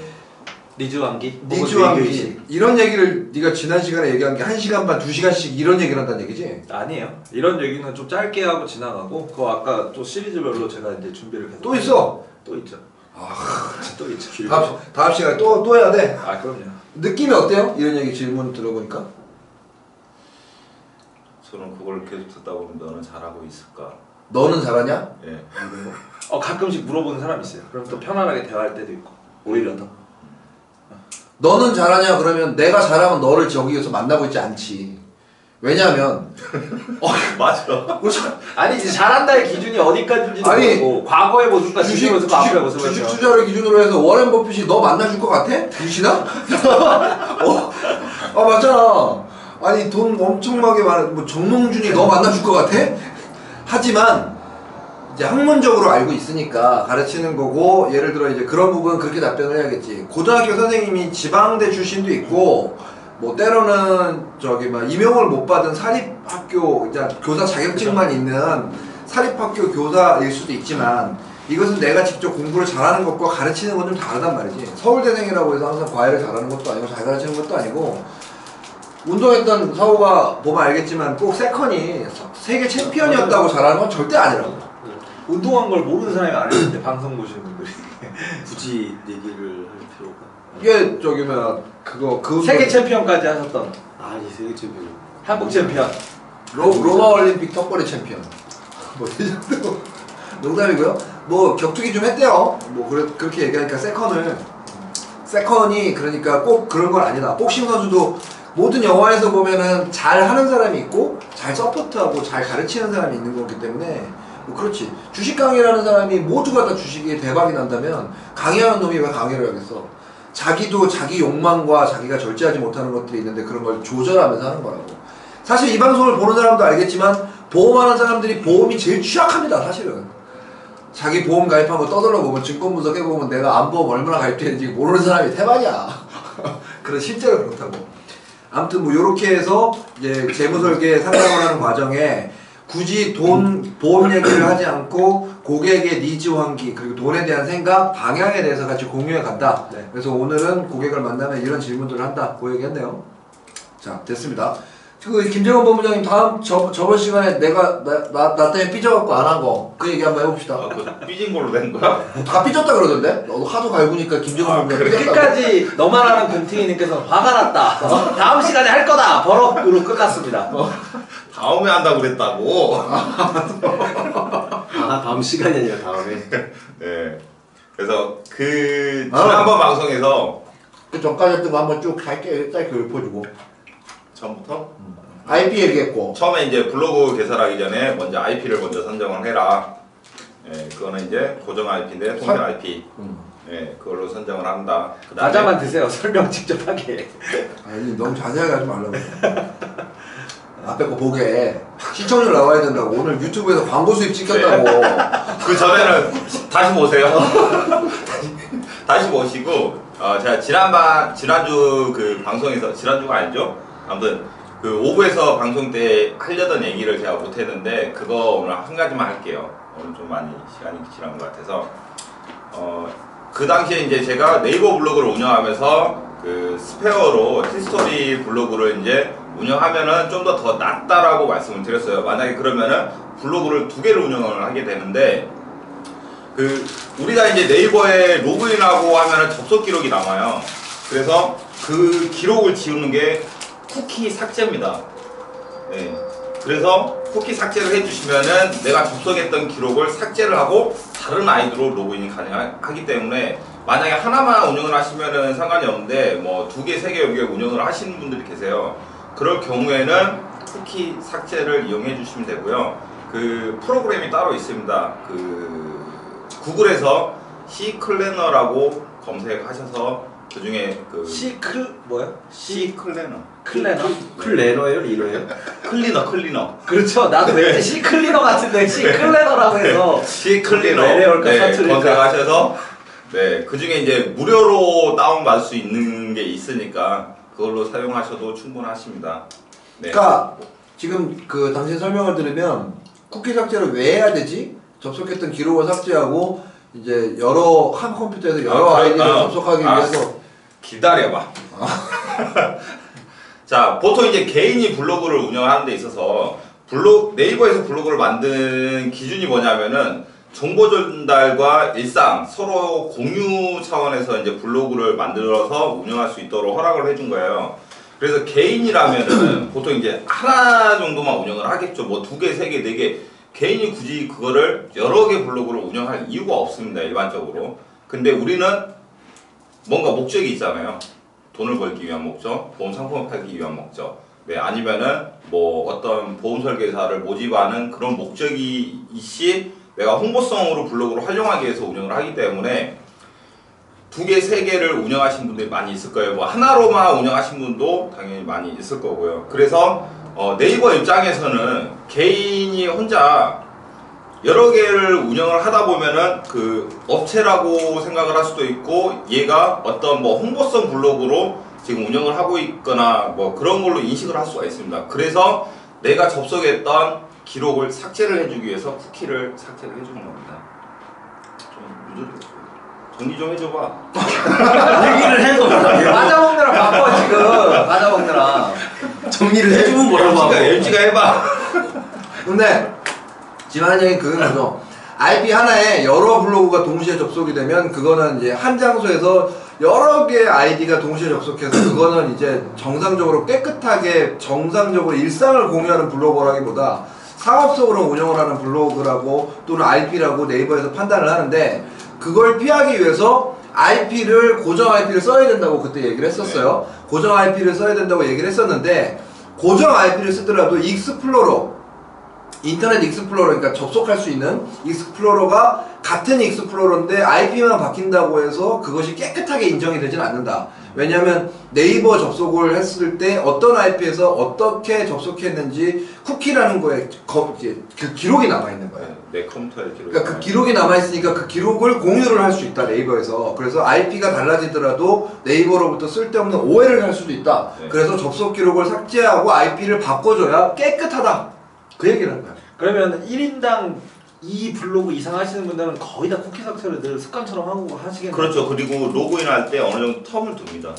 니즈왕기? 니즈왕기 이런 얘기를 네가 지난 시간에 얘기한 게 1시간 반, 2시간씩 이런 얘기를 한다는 얘기지? 아니에요. 이런 얘기는 좀 짧게 하고 지나가고 그거 아까 또 시리즈별로 제가 이제 준비를 계속 또 있어? 또 있죠. 아, 또 있죠. 다음 시간에 또 해야 돼? 아 그럼요. 느낌이 어때요? 이런 얘기 질문 들어보니까? 저는 그걸 계속 듣다 보면 너는 잘하고 있을까? 너는 잘하냐? 예. 가끔씩 물어보는 사람 있어요. 그럼 또 편안하게 대화할 때도 있고 오히려 더. 너는 잘하냐 그러면 내가 잘하면 너를 저기에서 만나고 있지 않지. 왜냐면 맞아. 아니 이제 잘한다의 기준이 어디까지인지도 아니, 모르고 과거의 모습과 지금의 모습과 앞의 모습을 주식 투자를 기준으로 해서 워렌 버핏이 너 만나줄 것 같아? 유신아? 맞잖아. 아니 돈 엄청나게 많은 뭐 정몽준이 너 만나줄 것 같아? 하지만 이제 학문적으로 알고 있으니까 가르치는 거고 예를 들어 이제 그런 부분은 그렇게 답변을 해야겠지. 고등학교 선생님이 지방대 출신도 있고 뭐 때로는 저기 막 임용을 못 받은 사립학교 그냥 교사 자격증만 있는 사립학교 교사일 수도 있지만 이것은 내가 직접 공부를 잘하는 것과 가르치는 건 좀 다르단 말이지. 서울대생이라고 해서 항상 과외를 잘하는 것도 아니고 잘 가르치는 것도 아니고 운동했던 사호가 보면 알겠지만 꼭 세컨이 세계 챔피언이었다고 잘하는 건 절대 아니라고. 운동한 걸 모르는 사람이 안 했는데 방송 보시는 분들이 굳이 얘기를 할 필요가. 이게 저기 뭐야 그거 그 세계 챔피언까지 하셨던 아니 세계 챔피언. 한국 챔피언. 로마 올림픽 턱걸이 챔피언. 뭐 이 정도 농담이고요. 뭐 격투기 좀 했대요. 뭐 그렇게 얘기하니까 세컨이 그러니까 꼭 그런 건 아니다. 복싱 선수도 모든 영화에서 보면은 잘 하는 사람이 있고 잘 서포트하고 잘 가르치는 사람이 있는 거기 때문에 뭐 그렇지. 주식 강의라는 사람이 모두가 다 주식이 대박이 난다면 강의하는 놈이 왜 강의를 하겠어? 자기도 자기 욕망과 자기가 절제하지 못하는 것들이 있는데 그런 걸 조절하면서 하는 거라고. 사실 이 방송을 보는 사람도 알겠지만 보험하는 사람들이 보험이 제일 취약합니다. 사실은. 자기 보험 가입한 거 떠들러 보면 증권 분석해보면 내가 안보험 얼마나 가입되는지 모르는 사람이 대박이야. 그래 실제로 그렇다고. 아무튼 뭐 요렇게 해서 이제 재무설계 상담을 하는 과정에 굳이 돈 보험 얘기를 하지 않고 고객의 니즈 환기 그리고 돈에 대한 생각 방향에 대해서 같이 공유해 간다. 네. 그래서 오늘은 고객을 만나면 이런 질문들을 한다. 그 얘기했네요. 자 됐습니다. 그 김재원 본부장님 다음 저번 시간에 내가 나 때문에 삐져갖고 안 한 거 그 얘기 한번 해봅시다. 아, 그 삐진 걸로 된 거야? 다 삐졌다 그러던데? 너도 하도 갈구니까 김재원 본부장님 삐졌다고. 끝까지 너만 아는 곰탱이님께서 화가 났다. 다음 시간에 할 거다. 버럭으로 끝났습니다. 다음에 한다고 그랬다고. 다음 시간이 아니라 다음에. 네. 그래서 그 지난번 방송에서 그 전까지 했던 거 한번 쭉 짧게 읊어주고 처음부터 IP 얘기했고 처음에 이제 블로그 개설하기 전에 먼저 IP를 먼저 선정을 해라. 예, 그거는 이제 고정 IP인데 통일 IP. 예, 그걸로 선정을 한다. 과자만 드세요. 설명 직접 하게. 아니 너무 자세하게 하지 말라고. 앞에 거 보게 시청률 나와야 된다고. 오늘 유튜브에서 광고 수입 찍혔다고. 그 전에는 다시 보세요. 다시 보시고 제가 지난주 그 방송에서 지난주가 아니죠? 아무튼 그 5부에서 방송 때 하려던 얘기를 제가 못했는데 그거 오늘 한 가지만 할게요. 오늘 좀 많이 시간이 지난 것 같아서 그 당시에 이제 제가 네이버 블로그를 운영하면서 그 스페어로 히스토리 블로그를 이제 운영하면은 좀 더 낫다라고 말씀을 드렸어요. 만약에 그러면은 블로그를 2개를 운영을 하게 되는데 그 우리가 이제 네이버에 로그인하고 하면은 접속 기록이 남아요. 그래서 그 기록을 지우는 게 쿠키 삭제입니다. 네. 그래서 쿠키 삭제를 해주시면은 내가 접속했던 기록을 삭제를 하고 다른 아이디로 로그인이 가능하기 때문에 만약에 하나만 운영을 하시면은 상관이 없는데 뭐 2개, 3개 여기에 운영을 하시는 분들이 계세요. 그럴 경우에는 쿠키 삭제를 이용해 주시면 되고요. 그 프로그램이 따로 있습니다. 그 구글에서 C클래너라고 검색하셔서 그 중에 그 뭐야? C클래너. 클래너예요, 리너예요? 클리너. 그렇죠. 나도 왠지 C클리너 같은데 C클래너라고 해서 C클리너. 외래어일까 네, 사투리일까? 검색하셔서 네, 그 중에 이제 무료로 다운받을 수 있는 게 있으니까 그걸로 사용하셔도 충분하십니다. 네. 그러니까 지금 그 당신 설명을 들으면 쿠키 삭제를 왜 해야 되지? 접속했던 기록을 삭제하고 이제 여러 한 컴퓨터에서 여러 아이디를 접속하기 위해서 기다려봐. 자, 보통 이제 개인이 블로그를 운영하는 데 있어서 네이버에서 블로그를 만든 기준이 뭐냐면은 정보 전달과 일상 서로 공유 차원에서 이제 블로그를 만들어서 운영할 수 있도록 허락을 해준 거예요. 그래서 개인이라면은 보통 이제 하나 정도만 운영을 하겠죠. 뭐 2개, 3개, 4개. 개인이 굳이 그거를 여러 개 블로그를 운영할 이유가 없습니다. 일반적으로. 근데 우리는 뭔가 목적이 있잖아요. 돈을 벌기 위한 목적, 보험 상품을 팔기 위한 목적. 네, 아니면은 뭐 어떤 보험 설계사를 모집하는 그런 목적이 있이 내가 홍보성으로 블로그를 활용하기 위해서 운영을 하기 때문에 2개, 3개를 운영하신 분들이 많이 있을 거예요. 뭐 하나로만 운영하신 분도 당연히 많이 있을 거고요. 그래서 네이버 입장에서는 개인이 혼자 여러 개를 운영을 하다 보면은 그 업체라고 생각을 할 수도 있고 얘가 어떤 뭐 홍보성 블로그로 지금 운영을 하고 있거나 뭐 그런 걸로 인식을 할 수가 있습니다. 그래서 내가 접속했던 기록을 삭제를 해주기 위해서 쿠키를 삭제를 해주는 겁니다. 좀 정리 좀 해줘봐. 얘기를 해도 맞아먹느라 바빠 지금. 맞아먹느라. 정리를 해주면 뭐라고 하고. LG가 해봐. 근데 지금 하는 얘기는 그건 거죠. IP 하나에 여러 블로그가 동시에 접속이 되면 그거는 이제 한 장소에서 여러 개의 아이디가 동시에 접속해서 그거는 이제 정상적으로 깨끗하게 정상적으로 일상을 공유하는 블로거라기보다 상업적으로 운영을 하는 블로그라고 또는 IP라고 네이버에서 판단을 하는데 그걸 피하기 위해서 고정 IP를 써야 된다고 그때 얘기를 했었어요. 고정 IP를 써야 된다고 얘기를 했었는데 고정 IP를 쓰더라도 익스플로러 인터넷 익스플로러, 그러니까 접속할 수 있는 익스플로러가 같은 익스플로러인데 IP만 바뀐다고 해서 그것이 깨끗하게 인정이 되진 않는다. 왜냐하면 네이버 접속을 했을 때 어떤 IP에서 어떻게 접속했는지 쿠키라는 거에 그 기록이 남아있는 거예요. 내 컴퓨터에 기록. 그러니까 그 기록이 남아있으니까 그 기록을 공유를 할 수 있다, 네이버에서. 그래서 IP가 달라지더라도 네이버로부터 쓸데없는 오해를 할 수도 있다. 네. 그래서 접속 기록을 삭제하고 IP를 바꿔줘야 깨끗하다. 그 얘기를 한 거야. 그러면 1인당 2 블로그 이상 하시는 분들은 거의 다 쿠키 삭제를 늘 습관처럼 하고 하시겠네요. 그렇죠. 그리고 로그인 할 때 어느 정도 텀을 둡니다.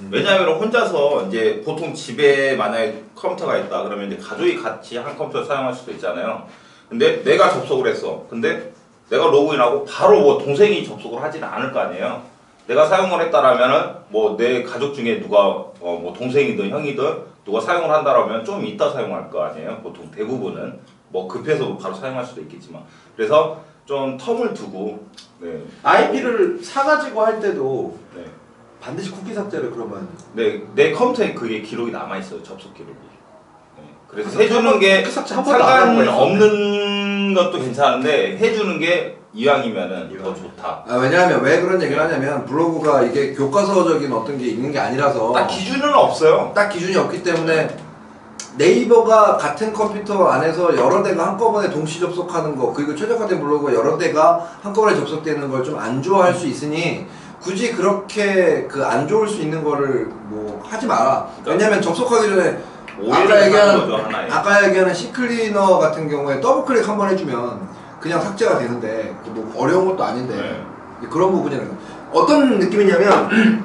왜냐하면 혼자서 이제 보통 집에 만약에 컴퓨터가 있다 그러면 이제 가족이 같이 한 컴퓨터 사용할 수도 있잖아요. 근데 내가 접속을 했어. 근데 내가 로그인하고 바로 뭐 동생이 접속을 하지는 않을 거 아니에요. 내가 사용을 했다라면은 뭐 내 가족 중에 누가 뭐 동생이든 형이든 누가 사용을 한다라면 좀 이따 사용할 거 아니에요. 보통 대부분은 뭐 급해서 바로 사용할 수도 있겠지만 그래서 좀 텀을 두고 네. IP를 사가지고 할 때도 네. 반드시 쿠키 삭제를 그러면 네, 내 컴퓨터에 그게 기록이 남아있어요. 접속 기록이. 네. 그래서 해주는 게 쿠키 삭제 한 번도 안 하는 거예요. 상관없는 것도 괜찮은데 해주는 게 이왕이면은 더 좋다. 왜냐하면 왜 그런 얘기를 하냐면 블로그가 이게 교과서적인 어떤 게 있는 게 아니라서 딱 기준은 없어요. 딱 기준이 없기 때문에 네이버가 같은 컴퓨터 안에서 여러 대가 한꺼번에 동시 접속하는 거 그리고 최적화된 블로그가 여러 대가 한꺼번에 접속되는 걸 좀 안 좋아할 수 있으니 굳이 그렇게 그 안 좋을 수 있는 거를 뭐 하지 마라. 왜냐면 접속하기 전에 아까 얘기하는 C클리너 같은 경우에 더블 클릭 한번 해주면 그냥 삭제가 되는데 뭐 어려운 것도 아닌데 네. 그런 부분이라는 어떤 느낌이냐면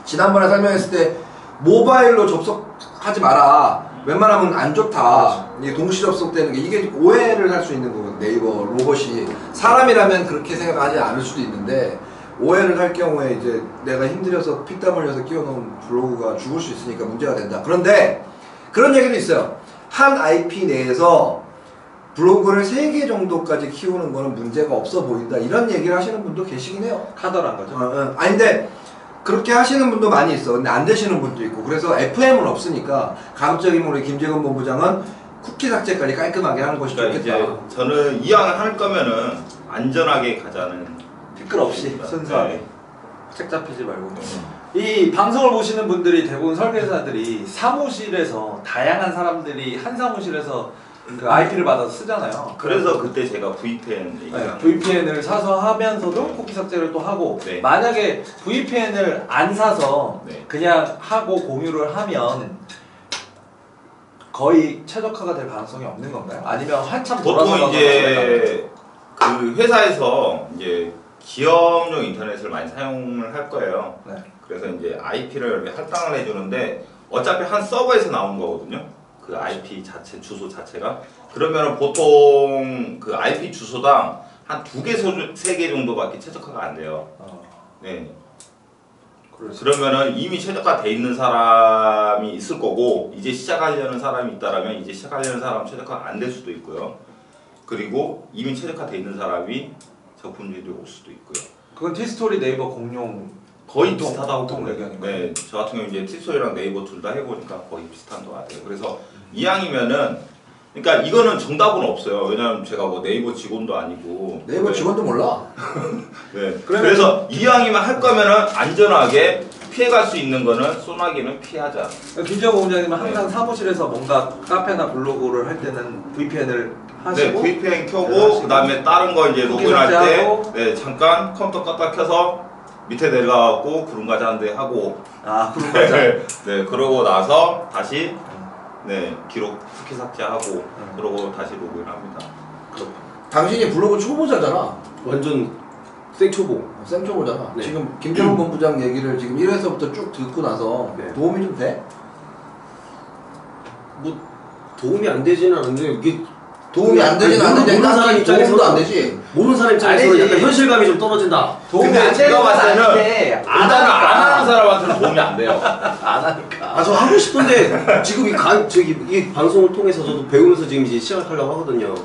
지난번에 설명했을 때 모바일로 접속하지 마라. 웬만하면 안 좋다. 이게 동시 접속되는 게 이게 오해를 할 수 있는 거거든. 네이버 로봇이 사람이라면 그렇게 생각하지 않을 수도 있는데 오해를 할 경우에 이제 내가 힘들어서 피땀 흘려서 끼워놓은 블로그가 죽을 수 있으니까 문제가 된다. 그런데 그런 얘기도 있어요. 한 IP 내에서 블로그를 3개 정도까지 키우는 거는 문제가 없어 보인다. 이런 얘기를 하시는 분도 계시긴 해요. 카더란 거죠. 아니 근데 그렇게 하시는 분도 많이 있어. 근데 안 되시는 분도 있고. 그래서 FM은 없으니까 가급적이면 우리 김재건 본부장은 쿠키 삭제까지 깔끔하게 하는 것이 그러니까 좋겠다. 이제 저는 이왕을 할 거면은 안전하게 가자는 댓글 없이 순수하게 네. 책 잡히지 말고. 이 방송을 보시는 분들이 대부분 설계사들이 사무실에서 다양한 사람들이 한 사무실에서 그 IP를 받아서 쓰잖아요. 그래서 그때 제가 VPN 얘기한 VPN을 사서 하면서도 네. 쿠키 삭제를 또 하고 네. 만약에 VPN을 안 사서 네. 그냥 하고 공유를 하면 거의 최적화가 될 가능성이 없는 건가요? 아니면 한참 돌아서 보통 이제 그 회사에서 이제 기업용 인터넷을 많이 사용을 할 거예요. 네. 그래서 이제 IP를 이렇게 할당을 해주는데 어차피 한 서버에서 나온 거거든요. 그 IP 자체 주소 자체가 그러면 보통 그 IP 주소당 한 2개, 3개 정도밖에 최적화가 안 돼요. 네. 그러면은 이미 최적화돼 있는 사람이 있을 거고 이제 시작하려는 사람이 있다라면 이제 시작하려는 사람 최적화가 안 될 수도 있고요. 그리고 이미 최적화돼 있는 사람이 적품질이 올 수도 있고요. 그건 티스토리 네이버 공용 거의 비슷하다고 보통 보면 얘기하는 네, 저 같은 경우 이제 티스토리랑 네이버 둘 다 해보니까 거의 비슷한 것 같아요. 그래서 이왕이면은 그러니까 이거는 정답은 없어요. 왜냐면 제가 뭐 네이버 직원도 아니고 네이버 직원도 몰라. 네. 그래서 이왕이면 할 거면은 안전하게 피해갈 수 있는 거는 소나기는 피하자. 김정호 공장님은 항상 네. 사무실에서 뭔가 카페나 블로그를 할 때는 VPN을 하시고 네, VPN 켜고 그다음에 다른 거 이제 로그인할 때 삭제하고. 네, 잠깐 컴퓨터 껐다 켜서 밑에 내려가고 구름과자 한 대 하고 그런 거죠. 네, 그러고 나서 다시 네, 기록 쿠키 삭제하고 그러고 다시 로그인합니다. 당신이 블로그 초보자잖아. 완전 생초보. 생초보잖아. 네. 지금 김정은 본부장 얘기를 지금 1회서부터 쭉 듣고 나서 네. 도움이 좀 돼? 뭐 도움이 안 되지는 않은데 이게 도움이 안 되진 않는데 모르는 사람 도움도 입장에서는 안 되지. 모르는 사람 입장에서는 아니지. 약간 현실감이 좀 떨어진다. 근데 제가 봤을 때는 안 하는 사람한테는 도움이 안 돼요. 안 하니까. 저 하고 싶은데 지금 이 방송을 통해서 저도 배우면서 지금 이제 시작하려고 하거든요.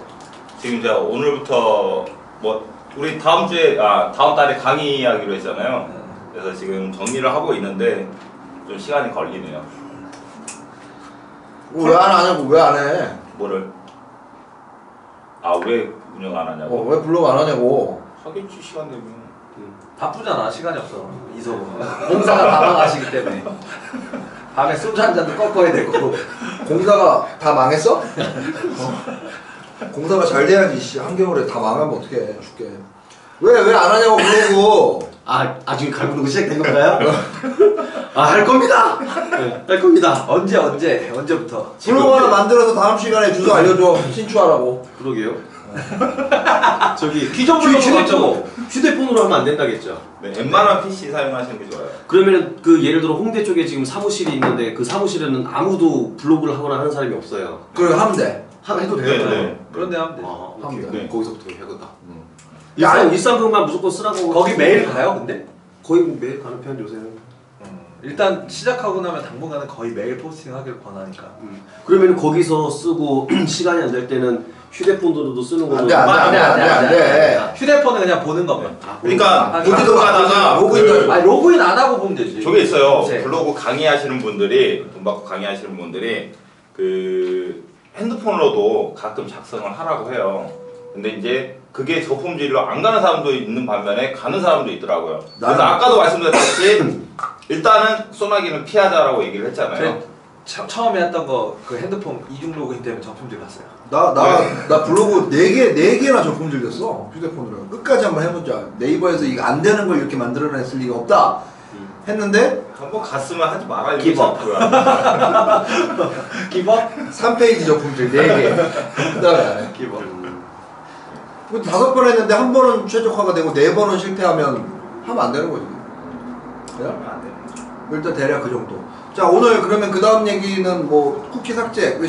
지금 제가 오늘부터 뭐 우리 다음 달에 강의하기로 했잖아요. 그래서 지금 정리를 하고 있는데 좀 시간이 걸리네요. 왜 안 하냐고, 왜 안 해? 뭐를? 왜 운영 안 하냐고? 왜 블로그 안 하냐고. 하겠지 시간 되면. 바쁘잖아. 시간이 없어. 이서분. 공사가 다 망하시기 때문에. 밤에 소주 한 잔도 꺾어야 되고. 공사가 다 망했어? 공사가 잘 돼야지. 씨. 한겨울에 다 망하면 어떡해. 죽게. 왜 안 하냐고 블로그. 지금 갈구는 거 시작된 건가요? 할 겁니다. 네, 할 겁니다. 언제부터? 블로그 하나 만들어서 다음 시간에 주소 알려줘. 신추하라고. 그러게요. 저기 휴대폰으로 휴대폰으로 하면 안 된다겠죠. 네, 웬만한 PC 사용하시는 게 좋아요. 그러면은 그 예를 들어 홍대 쪽에 지금 사무실이 있는데 그 사무실에는 아무도 블로그를 하거나 하는 사람이 없어요. 그래 하면 돼. 해도 네, 돼요. 네. 그런데 하면 돼. 오케이. 네. 거기서부터 해야겠다. 야, 일상극만 무조건 쓰라고. 거기 매일 가요, 근데? 거의 매일 가는 편 요새는. 일단 시작하고 나면 당분간은 거의 매일 포스팅하기를 권하니까. 그러면 거기서 쓰고 시간이 안 될 때는 휴대폰으로도 쓰는 거는 안 돼. 휴대폰은 그냥 보는 거면. 그러니까 보지도 가끔 가다가 로그인도 아니 로그인 안 하고 보면 되지. 저게 있어요. 요새. 블로그 강의하시는 분들이 돈 받고 강의하시는 분들이 그 핸드폰으로도 가끔 작성을 하라고 해요. 근데 이제 그게 저품질로 안 가는 사람도 있는 반면에 가는 사람도 있더라고요. 그래서 아까도 말씀드렸듯이 일단은 소나기는 피하자라고 얘기를 했잖아요. 처음에 했던 거 그 핸드폰 이중 로그인 때문에 정품질 갔어요. 나 블로그 4개나 적품질 됐어. 휴대폰으로. 끝까지 한번 해보자. 네이버에서 이거 안 되는 걸 이렇게 만들어냈을 리가 없다. 했는데 한번 갔으면 하지 말아요. 기법. 기법? 3페이지 적품질 4개. 그다음에 안 해. 기법. 5번 했는데 한 번은 최적화가 되고 4번은 실패하면 하면 안 되는 거지. 그래요? 안 돼요. 일단 대략 그 정도. 자, 오늘 그러면 그 다음 얘기는 뭐 쿠키 삭제,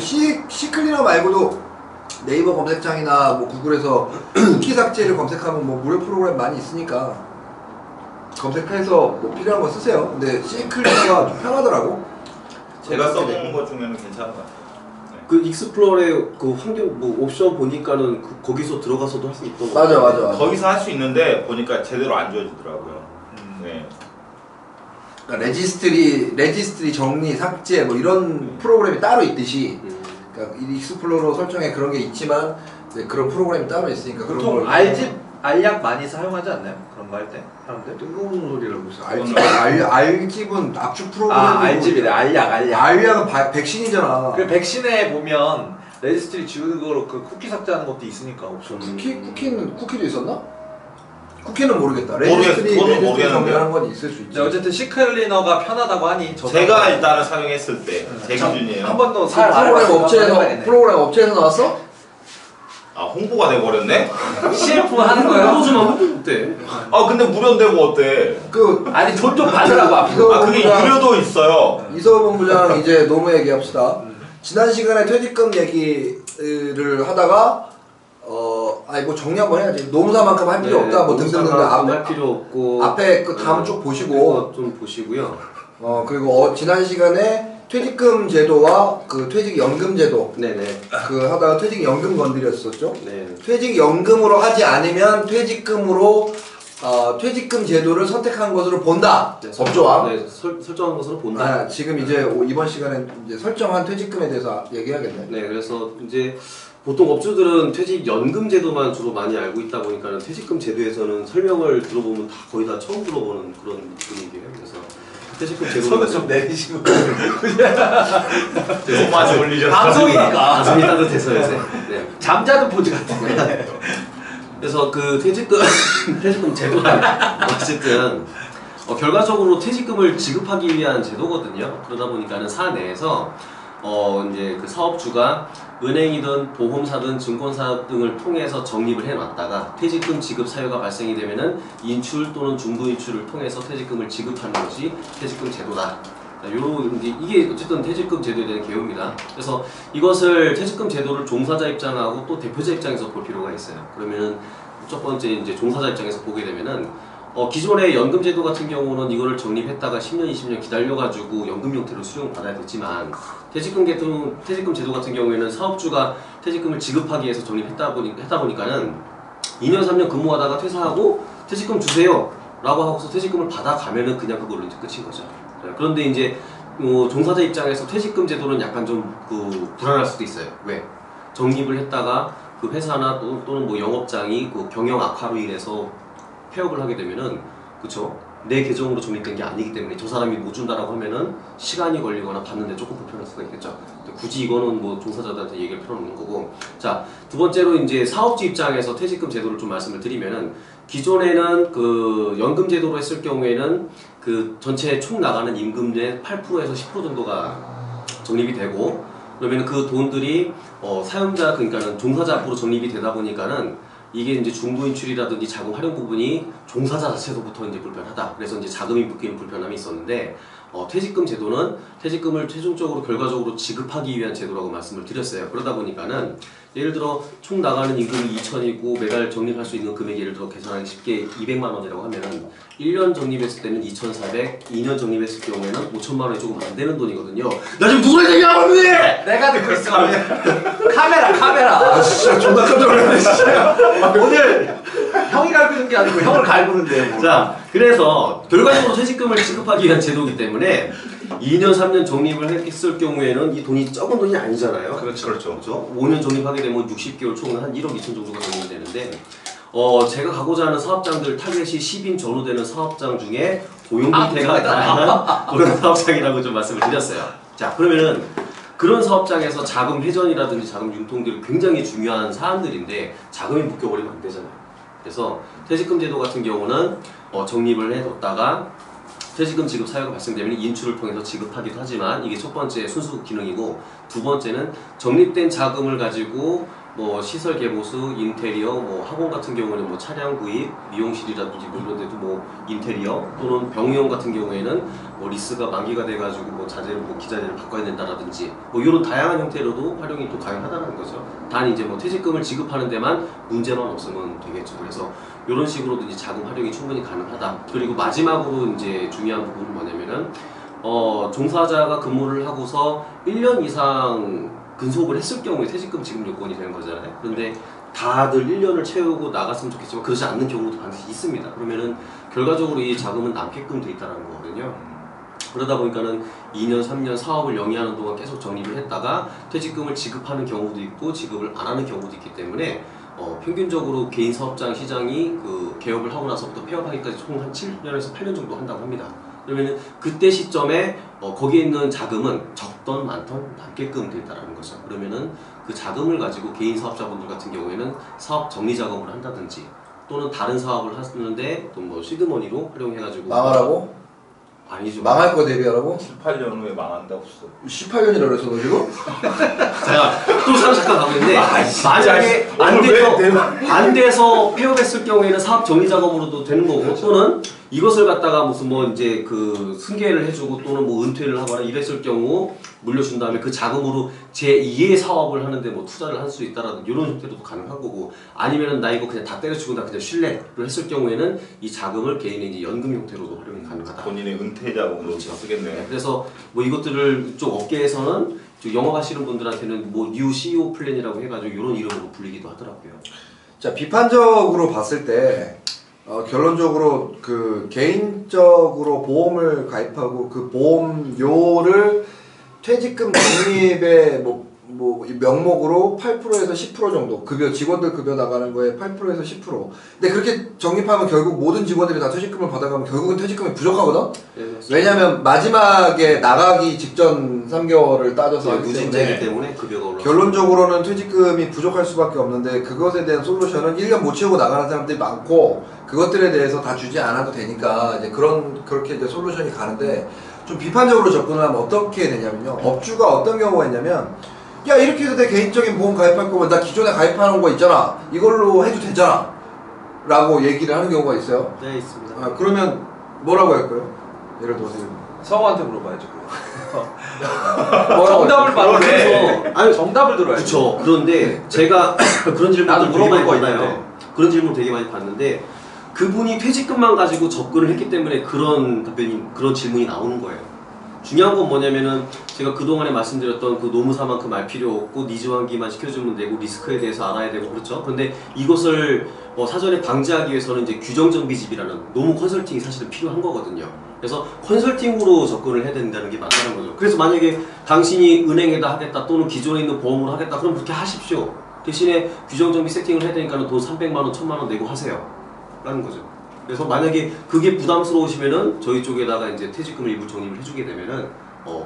C클리너 말고도 네이버 검색창이나 뭐 구글에서 쿠키 삭제를 검색하면 뭐 무료 프로그램 많이 있으니까 검색해서 뭐 필요한 거 쓰세요. 근데 C클리너가 좀 편하더라고. 제가 써본 것 중에는 괜찮은 것 같아요. 그 익스플로러의 그 환경 뭐 옵션 보니까는 거기서 들어가서도 할 수 있던 거. 맞아. 거기서 할 수 있는데 보니까 제대로 안 지워지더라고요. 네. 그러니까 레지스트리 정리, 삭제 뭐 이런 프로그램이 따로 있듯이 그러니까 이 익스플로러 설정에 그런 게 있지만 이제 그런 프로그램이 따로 있으니까 그런 보통 걸 알약 많이 사용하지 않나요? 그런 거 할 때? 사람들? 뜬금없는 소리라고 있어. 알집은 압축 프로그램. 알집이래. 알약. 알약은 백신이잖아. 그 백신에 보면 레지스트리 지우는 거로 그 쿠키 삭제하는 것도 있으니까 옵션. 쿠키도 있었나? 국회는 모르겠다. 그거는 레지스트리 모르겠는데요. 정리하는 건 있을 수 있지. 네, 어쨌든 시클리너가 편하다고 하니 제가 일단은 사용했을 때 제 기준이에요. 한 번도 프로그램 업체에서 나왔어? 아 홍보가 돼버렸네? CF 하는 거예요? 프로즈만 어때? 아 근데 무료인데 뭐 어때? 그 아니 돈 좀 받으라고 앞에. 이거 아 그게 본부장- 유료도 있어요. 이서훈 본부장 이제 노무 얘기합시다. 지난 시간에 퇴직금 얘기를 하다가 아니 뭐 정리 한번 해야지. 노무사만큼 할 필요 없다 뭐 등등등 할 필요 없고 앞에 그 다음 쭉 보시고 그거 좀 보시고요. 그리고 지난 시간에 퇴직금 제도와 그 퇴직연금 제도 네네. 그 하다가 퇴직연금 건드렸었죠. 네. 퇴직연금으로 하지 않으면 퇴직금으로 퇴직금 제도를 선택한 것으로 본다. 네, 법조항. 네, 설정한 것으로 본다. 지금 이제 이번 시간엔 이제 설정한 퇴직금에 대해서 얘기하겠네. 네, 그래서 이제 보통 업주들은 퇴직연금 제도만 주로 많이 알고 있다 보니까 퇴직금 제도에서는 설명을 들어보면 다 거의 다 처음 들어보는 그런 분위기예요. 그래서 퇴직금 제도는 손을 좀 내리시고. 너무 많이 올리셨어요. 방송이니까. 가슴이 따뜻해서 요새. 네. 잠자는 포즈 같은데. 그래서 그 퇴직금 제도가 어쨌든 결과적으로 퇴직금을 지급하기 위한 제도거든요. 그러다 보니까는 사내에서 이제 그 사업주가 은행이든 보험사든 증권사 등을 통해서 적립을 해놨다가 퇴직금 지급 사유가 발생이 되면은 인출 또는 중도 인출을 통해서 퇴직금을 지급하는 것이 퇴직금 제도다. 이게 어쨌든 퇴직금 제도에 대한 개요입니다. 그래서 이것을 퇴직금 제도를 종사자 입장하고 또 대표자 입장에서 볼 필요가 있어요. 그러면은 첫 번째 이제 종사자 입장에서 보게 되면은 기존의 연금 제도 같은 경우는 이거를 적립했다가 10년, 20년 기다려가지고 연금 형태로 수령받아야 됐지만 퇴직금 제도 같은 경우에는 사업주가 퇴직금을 지급하기 위해서 적립했다 보니까는 2년, 3년 근무하다가 퇴사하고 퇴직금 주세요 라고 하고서 퇴직금을 받아가면은 그냥 그걸로 이제 끝인 거죠. 그런데 이제 종사자 입장에서 퇴직금 제도는 약간 좀 불안할 수도 있어요. 왜? 적립을 했다가 그 회사나 또는 뭐 영업장이 그 경영 악화로 인해서 폐업을 하게 되면은 그쵸? 내 계정으로 적립된 게 아니기 때문에 저 사람이 못 준다라고 하면은 시간이 걸리거나 받는데 조금 불편할 수가 있겠죠. 굳이 이거는 뭐 종사자들한테 얘기할 필요는 없는 거고. 자, 두 번째로 이제 사업주 입장에서 퇴직금 제도를 좀 말씀을 드리면은 기존에는 그 연금 제도로 했을 경우에는 그 전체 총 나가는 임금의 8%에서 10% 정도가 적립이 되고 그러면 그 돈들이 사용자 그러니까는 종사자 앞으로 적립이 되다 보니까는 이게 이제 중도 인출이라든지 자금 활용 부분이 종사자 자체로부터 이제 불편하다. 그래서 이제 자금이 묶이는 불편함이 있었는데 퇴직금 제도는 퇴직금을 최종적으로 결과적으로 지급하기 위한 제도라고 말씀을 드렸어요. 그러다 보니까는 예를 들어 총 나가는 임금이 2천이고 매달 적립할 수 있는 금액이 예를 들어 계산하기 쉽게 200만 원이라고 하면은 1년 적립했을 때는 2,400, 2년 적립했을 경우에는 5천만 원이 조금 안 되는 돈이거든요. 나 지금 누구랑 얘기하고 있는데! 내가 듣고 있어. 카메라. 진짜 존나 깜짝 놀랐네 진짜. 오늘 형이 갈구는 게 아니고 형을 갈구는데요. 뭐. 자, 그래서 결과적으로 퇴직금을 지급하기 위한 제도이기 때문에 2년, 3년 적립을 했을 경우에는 이 돈이 적은 돈이 아니잖아요. 그렇죠. 그렇죠. 5년 적립하게 되면 60개월 총은 한 1억 2천 정도가 적립이 되는데 제가 가고자 하는 사업장들 타겟이 10인 전후 되는 사업장 중에 고용 형태가 다양한 그런 사업장이라고 좀 말씀을 드렸어요. 자, 그러면은 그런 사업장에서 자금 회전이라든지 자금 융통들이 굉장히 중요한 사안들인데 자금이 묶여버리면 안 되잖아요. 그래서 퇴직금 제도 같은 경우는 적립을 해뒀다가 퇴직금 지급 사유가 발생되면 인출을 통해서 지급하기도 하지만 이게 첫 번째 순수 기능이고 두 번째는 적립된 자금을 가지고 뭐 시설 개보수, 인테리어, 뭐 학원 같은 경우는 뭐 차량 구입, 미용실이라든지 뭐 이런 데도 뭐 인테리어 또는 병의원 같은 경우에는 뭐 리스가 만기가 돼가지고 뭐 자재를 뭐 기자재를 바꿔야 된다라든지 뭐 이런 다양한 형태로도 활용이 또 가능하다는 거죠. 단 이제 뭐 퇴직금을 지급하는 데만 문제만 없으면 되겠죠. 그래서 이런 식으로도 이제 자금 활용이 충분히 가능하다. 그리고 마지막으로 이제 중요한 부분은 뭐냐면은 종사자가 근무를 하고서 1년 이상 근속을 했을 경우에 퇴직금 지급 요건이 되는 거잖아요. 그런데 다들 1년을 채우고 나갔으면 좋겠지만 그렇지 않는 경우도 반드시 있습니다. 그러면은 결과적으로 이 자금은 남게끔 돼 있다는 거거든요. 그러다 보니까는 2년, 3년 사업을 영위하는 동안 계속 적립을 했다가 퇴직금을 지급하는 경우도 있고 지급을 안 하는 경우도 있기 때문에 평균적으로 개인 사업장 시장이 그 개업을 하고 나서부터 폐업하기까지 총 한 7년에서 8년 정도 한다고 합니다. 그러면 그때 시점에 거기에 있는 자금은 적던 많던 남게끔 돼 있다는 거죠. 그러면은 그 자금을 가지고 개인 사업자분들 같은 경우에는 사업 정리 작업을 한다든지 또는 다른 사업을 하는데 또 뭐 시드머니로 활용해가지고 망하라고? 아니죠. 망할 거 대비하라고? 7, 8년 후에 망한다 없어. 18년이라 그랬어 너 지금? 제가 또 잠깐 가고 있는데 만약에 안 돼서 폐업했을 경우에는 사업 정리 작업으로도 되는 거고 또는 이것을 갖다가 무슨 뭐 이제 그 승계를 해주고 또는 뭐 은퇴를 하거나 이랬을 경우 물려준 다음에 그 자금으로 제2의 사업을 하는데 뭐 투자를 할 수 있다라는 이런 형태로도 가능한 거고 아니면은 나 이거 그냥 다 때려치고 나 그냥 쉴래를 했을 경우에는 이 자금을 개인의 이제 연금 형태로도 활용이 가능하다. 본인의 은퇴 자금으로 그렇죠. 쓰겠네. 그래서 뭐 이것들을 이쪽 업계에서는 영업하시는 분들한테는 뭐 뉴 CEO 플랜이라고 해가지고 이런 이름으로 불리기도 하더라고요. 자 비판적으로 봤을 때 결론적으로 그 개인적으로 보험을 가입하고 그 보험료를 퇴직금 적립의 뭐 명목으로 8%에서 10% 정도 급여 직원들 급여 나가는 거에 8%에서 10%. 근데 그렇게 적립하면 결국 모든 직원들이 다 퇴직금을 받아가면 결국은 퇴직금이 부족하거든. 네, 왜냐면 마지막에 나가기 직전 3개월을 따져서 하기 누진제이기 때문에 급여가 올라. 결론적으로는 퇴직금이 부족할 수밖에 없는데 그것에 대한 솔루션은 1년 못 채우고 나가는 사람들이 많고 그것들에 대해서 다 주지 않아도 되니까 이제 그렇게 이제 솔루션이 가는데 좀 비판적으로 접근을 하면 어떻게 되냐면요. 업주가 어떤 경우가 있냐면 야 이렇게 해서 내 개인적인 보험 가입할 거면 나 기존에 가입하는 거 있잖아 이걸로 해도 되잖아 라고 얘기를 하는 경우가 있어요. 네 있습니다. 그러면 뭐라고 할까요? 예를 들어서 성우한테 물어봐야죠. 정답을 말해. 아니 정답을 들어야지. 그렇죠. 그런데 제가 그런 질문을 나도 되게 많이 물어볼 거 받아요. 있는데. 그런 질문 되게 많이 받는데 그분이 퇴직금만 가지고 접근을 했기 때문에 그런 질문이 나오는 거예요. 중요한 건 뭐냐면은 제가 그동안에 말씀드렸던 그 노무사만큼 알 필요 없고 니즈 환기만 시켜주면 되고 리스크에 대해서 알아야 되고 그렇죠. 그런데 이것을 사전에 방지하기 위해서는 이제 규정정비집이라는 노무 컨설팅이 사실은 필요한 거거든요. 그래서 컨설팅으로 접근을 해야 된다는 게 맞다는 거죠. 그래서 만약에 당신이 은행에다 하겠다 또는 기존에 있는 보험으로 하겠다 그럼 그렇게 하십시오. 대신에 규정정비 세팅을 해야 되니까 돈 300만 원, 1000만 원 내고 하세요. 라는 거죠. 그래서 만약에 그게 부담스러우시면은 저희 쪽에다가 이제 퇴직금을 일부 적립을 해주게 되면은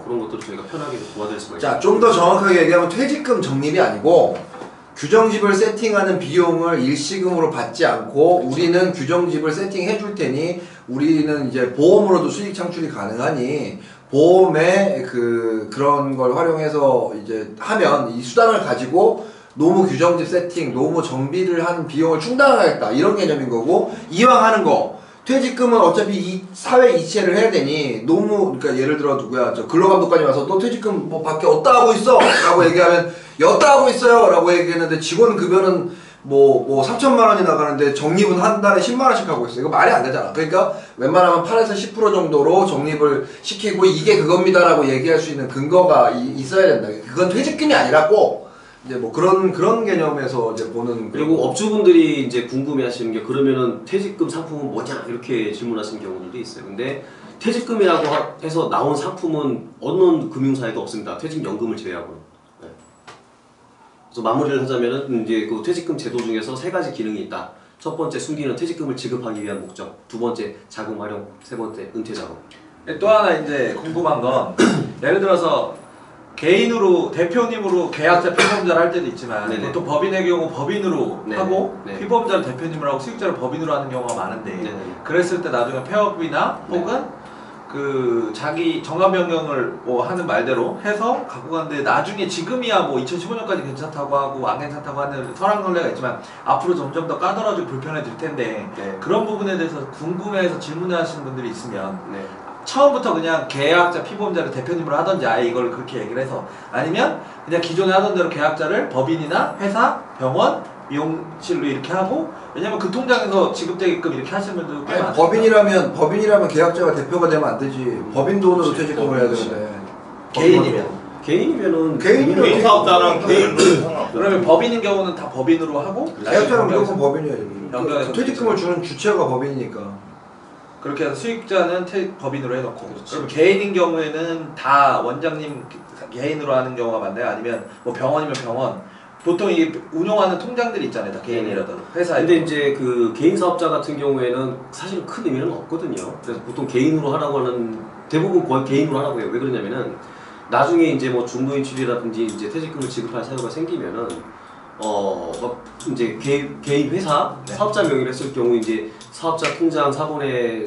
그런 것들을 저희가 편하게 도와드릴 수가 있어요. 자, 좀 더 정확하게 얘기하면 퇴직금 적립이 아니고 규정집을 세팅하는 비용을 일시금으로 받지 않고 우리는 규정집을 세팅해 줄 테니 우리는 이제 보험으로도 수익 창출이 가능하니 보험에 그런 걸 활용해서 이제 하면 이 수단을 가지고 노무 규정집 세팅, 노무 정비를 하는 비용을 충당하겠다 이런 개념인 거고 이왕 하는 거 퇴직금은 어차피 이 사회 이체를 해야 되니 노무 그러니까 예를 들어 누구야 저 근로감독관이 와서 너 퇴직금 뭐 밖에 어디다 하고 있어? 라고 얘기하면 여기다 하고 있어요 라고 얘기했는데 직원 급여는 뭐 3천만 원이 나가는데 적립은 한 달에 10만 원씩 하고 있어. 이거 말이 안 되잖아. 그러니까 웬만하면 8에서 10% 정도로 적립을 시키고 이게 그겁니다라고 얘기할 수 있는 근거가 있어야 된다. 그건 퇴직금이 아니라고 이제 뭐 그런 개념에서 이제 보는. 그리고 업주분들이 이제 궁금해하시는 게 그러면은 퇴직금 상품은 뭐냐 이렇게 질문하시는 경우들도 있어요. 근데 퇴직금이라고 해서 나온 상품은 어느 금융사에도 없습니다. 퇴직연금을 제외하고는. 네. 그래서 마무리를 하자면은 이제 그 퇴직금 제도 중에서 3가지 기능이 있다. 첫 번째 숨기는 퇴직금을 지급하기 위한 목적. 두 번째 자금 활용. 세 번째 은퇴 자금. 또 하나 이제 궁금한 건 예를 들어서 개인으로 대표님으로 계약자 피보험자를 할 때도 있지만 네네. 보통 법인의 경우 법인으로 네네. 하고 네. 피보험자를 대표님으로 하고 수익자를 법인으로 하는 경우가 많은데 네네. 그랬을 때 나중에 폐업이나 혹은 그 자기 정관 변경을 뭐 하는 말대로 해서 갖고 가는데 나중에 지금이야 뭐 2015년까지 괜찮다고 하고 안 괜찮다고 하는 설왕설래가 있지만 앞으로 점점 더 까다로워지고 불편해질 텐데 네. 그런 부분에 대해서 궁금해해서 질문하시는 분들이 있으면 네. 처음부터 그냥 계약자 피보험자를 대표님으로 하던지 아예 이걸 그렇게 얘기를 해서 아니면 그냥 기존에 하던 대로 계약자를 법인이나 회사, 병원, 미용실로 이렇게 하고 왜냐면 그 통장에서 지급되게끔 이렇게 하시는 분들도 꽤 많으니까. 법인이라면 계약자가 대표가 되면 안 되지. 법인 돈으로 퇴직금을 해야 되는데. 개인이면 개인 사업자는 개인으로 상관없어. 그러면 법인인 경우는 다 법인으로 하고 계약자는 무조건 법인이에요. 연결해서 퇴직금을 주는 주체가 법인이니까. 그렇게 해서 수익자는 법인으로 해놓고 그럼 개인인 경우에는 다 원장님 개인으로 하는 경우가 많나요? 아니면 뭐 병원이면 병원 보통 이 운영하는 통장들이 있잖아요. 다 개인이라도 회사에. 근데 이제 그 개인 사업자 같은 경우에는 사실 큰 의미는 없거든요. 그래서 보통 개인으로 하라고 하는 대부분 거의 개인으로 하라고 해요. 왜 그러냐면은 나중에 이제 뭐 중도인출이라든지 이제 퇴직금을 지급할 사유가 생기면은 막 이제 개인 회사 네. 사업자 명의로 했을 경우 이제 사업자 통장 사본에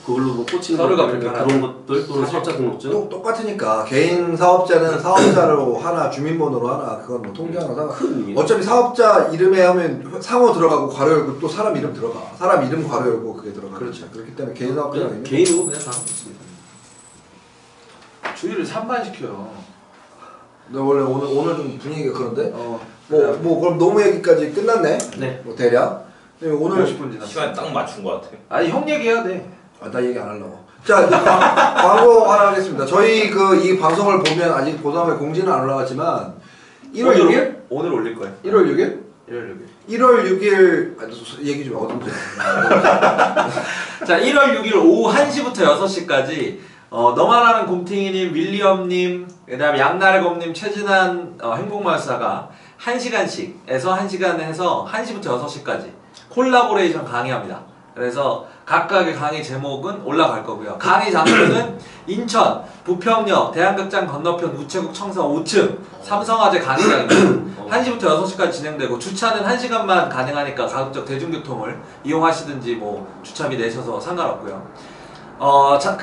그걸로 뭐 꽂힌 서류가 것들, 불편하다. 그런 것들 또는 사업자 등록증 똑같으니까 개인 사업자는 사업자로 하나 주민번호로 하나 그건 뭐 통장으로 하나 큰 일. 어차피 사업자 이름에 하면 상호 들어가고 괄호 열고 또 사람 이름 들어가 사람 이름 괄호 열고 그게 들어가 그렇죠. 그렇기 때문에 개인 사업자는 그냥 개인으로 그냥 다 하고 있습니다. 주의를 산만시켜요. 근데 원래 오늘 좀 분위기가 그런데 그냥 뭐 그럼 노무 얘기까지 끝났네 네. 뭐 대략 근데 오늘 50분 지났어. 시간 딱 맞춘 것 같아. 아니 형 얘기해야 돼. 나 얘기 안 하려고. 자, 광고 하나 하겠습니다. 저희 이 방송을 보면 아직 보상회 공지는 안 올라갔지만 1월 6일? 오늘 올릴 거예요. 1월 6일? 1월 6일. 1월 6일 얘기 좀 어딘지. 자, 1월 6일 오후 1시부터 6시까지 너만 아는 곰탱이님, 윌리엄님, 그 다음에 양나래검님, 최진한 행복마을사가 1시간씩에서 1시간 해서 1시부터 6시까지 콜라보레이션 강의합니다. 그래서 각각의 강의 제목은 올라갈 거고요. 강의 장소는 인천 부평역 대한극장 건너편 우체국 청사 5층 삼성화재 강의장입니다. 1시부터 6시까지 진행되고 주차는 1시간만 가능하니까 가급적 대중교통을 이용하시든지 뭐 주차비 내셔서 상관없고요.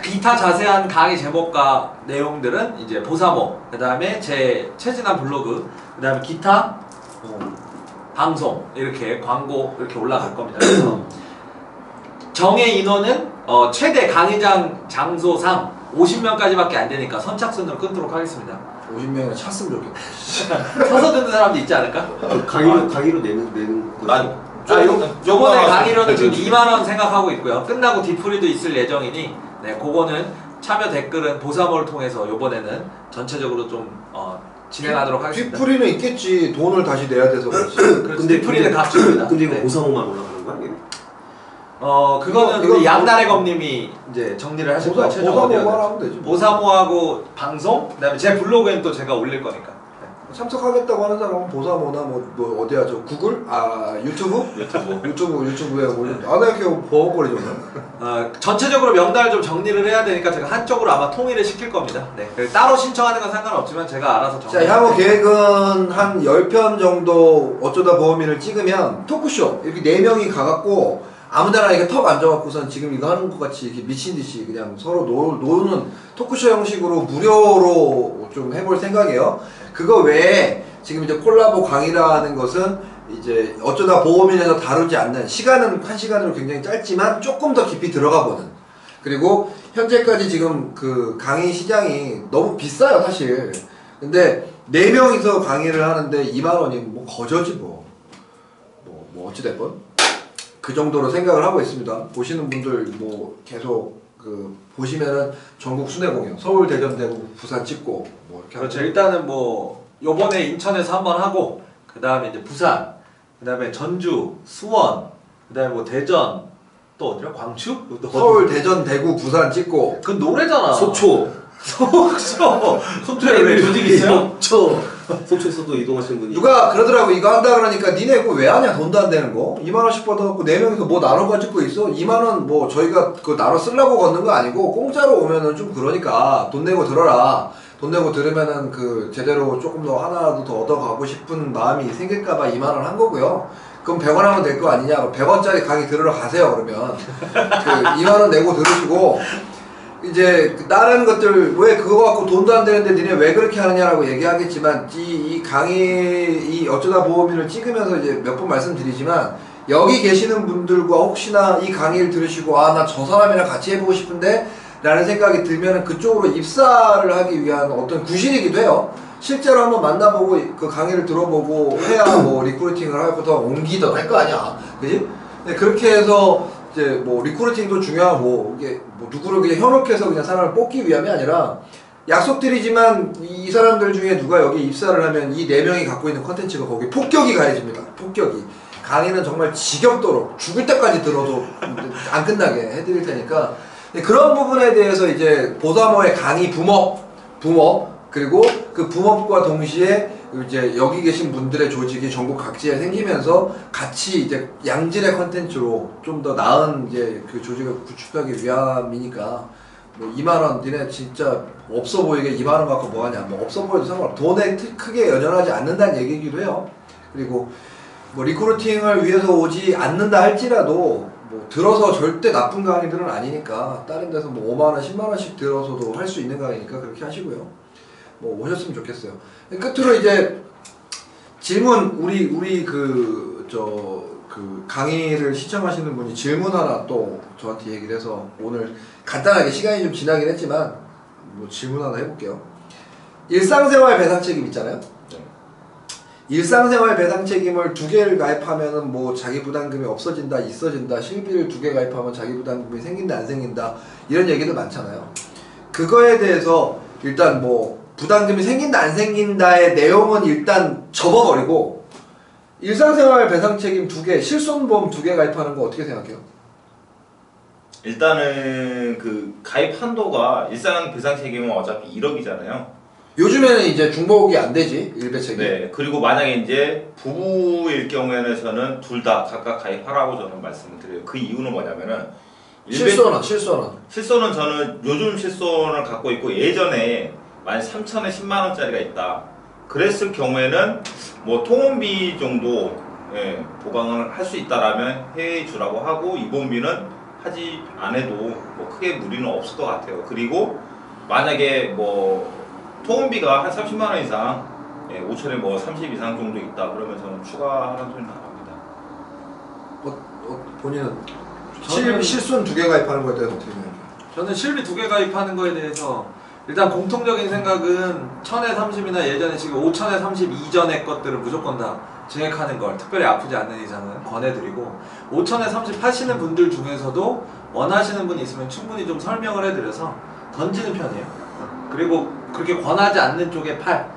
기타 자세한 강의 제목과 내용들은 이제 보사모, 그 다음에 제 최진한 블로그, 그 다음에 기타, 방송, 이렇게 광고 이렇게 올라갈 겁니다. 그래서 정예 인원은 최대 강의장 장소상 50명까지밖에 안 되니까 선착순으로 끊도록 하겠습니다. 50명이나 찼으면 좋겠다. 서서 듣는 사람도 있지 않을까? 강의로 내는 난 요번에 강의료는 지금 2만원 생각하고 있고요. 끝나고 디프리도 있을 예정이니 네, 그거는 참여 댓글은 보사모를 통해서 요번에는 전체적으로 좀 진행하도록 하겠습니다. 뒤풀이는 있겠지. 돈을 다시 내야 돼서 그렇지. 그래서 디프리는 값줍니다. 근데 이거 네. 보상호만 올라가는 거야? 이게? 그거는 이거 우리 양나래검님이 이제 정리를 하실 거예요. 최종 보사모만 어디가 하면 되지. 보사모하고 방송, 그다음에 제 블로그엔 또 제가 올릴 거니까. 참석하겠다고 하는 사람은 보사모나 뭐 어디야 저 구글? 유튜브? 유튜브에 올린다. 나 이렇게 버벅거리죠. 전체적으로 명단을 좀 정리를 해야 되니까 제가 한쪽으로 아마 통일을 시킬 겁니다. 네. 따로 신청하는 건 상관없지만 제가 알아서 정리. 자, 향후 계획은 한 10편 정도 어쩌다 보험이를 찍으면 토크쇼 이렇게 4명이 가갖고 아무데나 이렇게 턱 앉아갖고선 지금 이거 하는 것 같이 이렇게 미친듯이 그냥 서로 노는 토크쇼 형식으로 무료로 좀 해볼 생각이에요. 그거 외에 지금 이제 콜라보 강의라는 것은 이제 어쩌다 보험인에서 다루지 않는 시간은 1시간으로 굉장히 짧지만 조금 더 깊이 들어가 보는 그리고 현재까지 지금 그 강의 시장이 너무 비싸요 사실. 근데 4명이서 강의를 하는데 2만원이면 뭐 거저지 뭐 어찌됐건 그 정도로 생각을 하고 있습니다. 보시는 분들 뭐 계속 보시면은 전국 순회 공연 서울, 대전, 대구, 부산 찍고 뭐 이렇게 그렇죠. 일단은 뭐 요번에 인천에서 한번 하고 그 다음에 이제 부산, 그 다음에 전주, 수원, 그 다음에 뭐 대전 또 어디야? 광주? 서울, 대전, 대구, 부산 찍고 그 노래잖아. 속초. 속초에 왜 조직이 있어요? 속초에서도 이동하시는 분이 누가 그러더라고. 이거 한다 그러니까 니네 그거 왜 하냐. 돈도 안 되는 거 2만원씩 받아갖고 4명이서 뭐 나눠 가지고 있어. 2만원 뭐 저희가 그 나눠 쓰려고 걷는 거 아니고 공짜로 오면은 좀 그러니까 돈 내고 들어라. 돈 내고 들으면은 그 제대로 조금 더 하나라도 더 얻어가고 싶은 마음이 생길까봐 2만원 한 거고요. 그럼 100원 하면 될 거 아니냐. 100원짜리 강의 들으러 가세요. 그러면 그 2만원 내고 들으시고 이제 다른 것들 왜 그거 갖고 돈도 안 되는데 니네 왜 그렇게 하느냐라고 얘기하겠지만 이 강의 이 어쩌다 보험인을 찍으면서 이제 몇 번 말씀드리지만 여기 계시는 분들과 혹시나 이 강의를 들으시고 나 저 사람이랑 같이 해보고 싶은데 라는 생각이 들면 그쪽으로 입사를 하기 위한 어떤 구실이기도 해요. 실제로 한번 만나보고 그 강의를 들어보고 해야 뭐 리크루팅을 하고 더 옮기든 할 거 아니야. 그지? 네, 그렇게 해서 이제 뭐 리크루팅도 중요하고 이게 뭐 누구를 그냥 현혹해서 그냥 사람을 뽑기 위함이 아니라 약속드리지만 이 사람들 중에 누가 여기 입사를 하면 이 4명이 갖고 있는 컨텐츠가 거기 폭격이 가해집니다. 폭격이. 강의는 정말 지겹도록 죽을 때까지 들어도 안 끝나게 해드릴 테니까 그런 부분에 대해서 이제 보사모의 강의 붐업 그리고 그 붐업과 동시에 이제 여기 계신 분들의 조직이 전국 각지에 생기면서 같이 이제 양질의 컨텐츠로 좀 더 나은 이제 그 조직을 구축하기 위함이니까 뭐 2만원 니네 진짜 없어 보이게 2만원 갖고 뭐하냐 뭐 없어 보여도 상관없어. 돈에 크게 연연하지 않는다는 얘기이기도 해요. 그리고 뭐 리크루팅을 위해서 오지 않는다 할지라도 뭐 들어서 절대 나쁜 강의들은 아니니까 다른 데서 뭐 5만 원, 10만 원씩 들어서도 할 수 있는 강의니까 그렇게 하시고요. 뭐 오셨으면 좋겠어요. 끝으로 이제 질문 우리 그 강의를 시청하시는 분이 질문 하나 또 저한테 얘기를 해서 오늘 간단하게 시간이 좀 지나긴 했지만 뭐 질문 하나 해볼게요. 일상생활 배상 책임 있잖아요. 일상생활 배상 책임을 2개를 가입하면은 뭐 자기 부담금이 없어진다, 있어진다, 실비를 2개 가입하면 자기 부담금이 생긴다, 안 생긴다 이런 얘기들 많잖아요. 그거에 대해서 일단 뭐 부담금이 생긴다, 안 생긴다의 내용은 일단 접어버리고 일상생활 배상 책임 2개, 실손보험 2개 가입하는 거 어떻게 생각해요? 일단은 그 가입 한도가 일상 배상 책임은 어차피 1억이잖아요. 요즘에는 이제 중복이 안 되지, 일배 책임. 네. 그리고 만약에 이제 부부일 경우에는 저는 둘 다 각각 가입하라고 저는 말씀을 드려요. 그 이유는 뭐냐면은 실손은 저는 요즘 실손을 갖고 있고 예전에 만약 3천에 10만 원짜리가 있다. 그랬을 경우에는 뭐 통원비 정도 보강을 할 수 있다라면 해 주라고 하고 입원비는 하지 안 해도 뭐 크게 무리는 없을 것 같아요. 그리고 만약에 뭐 통원비가 한 30만 원 이상 5천에 뭐 30 이상 정도 있다 그러면 저는 추가하는 소리는 안 합니다. 본인은 실손 2개 가입하는 거에 대해서 어떻게 생각해요? 저는 실비 2개 가입하는 거에 대해서 일단 공통적인 생각은 1000에 30이나 예전에 지금 5000에 30 이전의 것들을 무조건 다 증액하는 걸 특별히 아프지 않는 이상은 권해드리고 5000에 30 하시는 분들 중에서도 원하시는 분이 있으면 충분히 좀 설명을 해드려서 던지는 편이에요. 그리고 그렇게 권하지 않는 쪽에 8,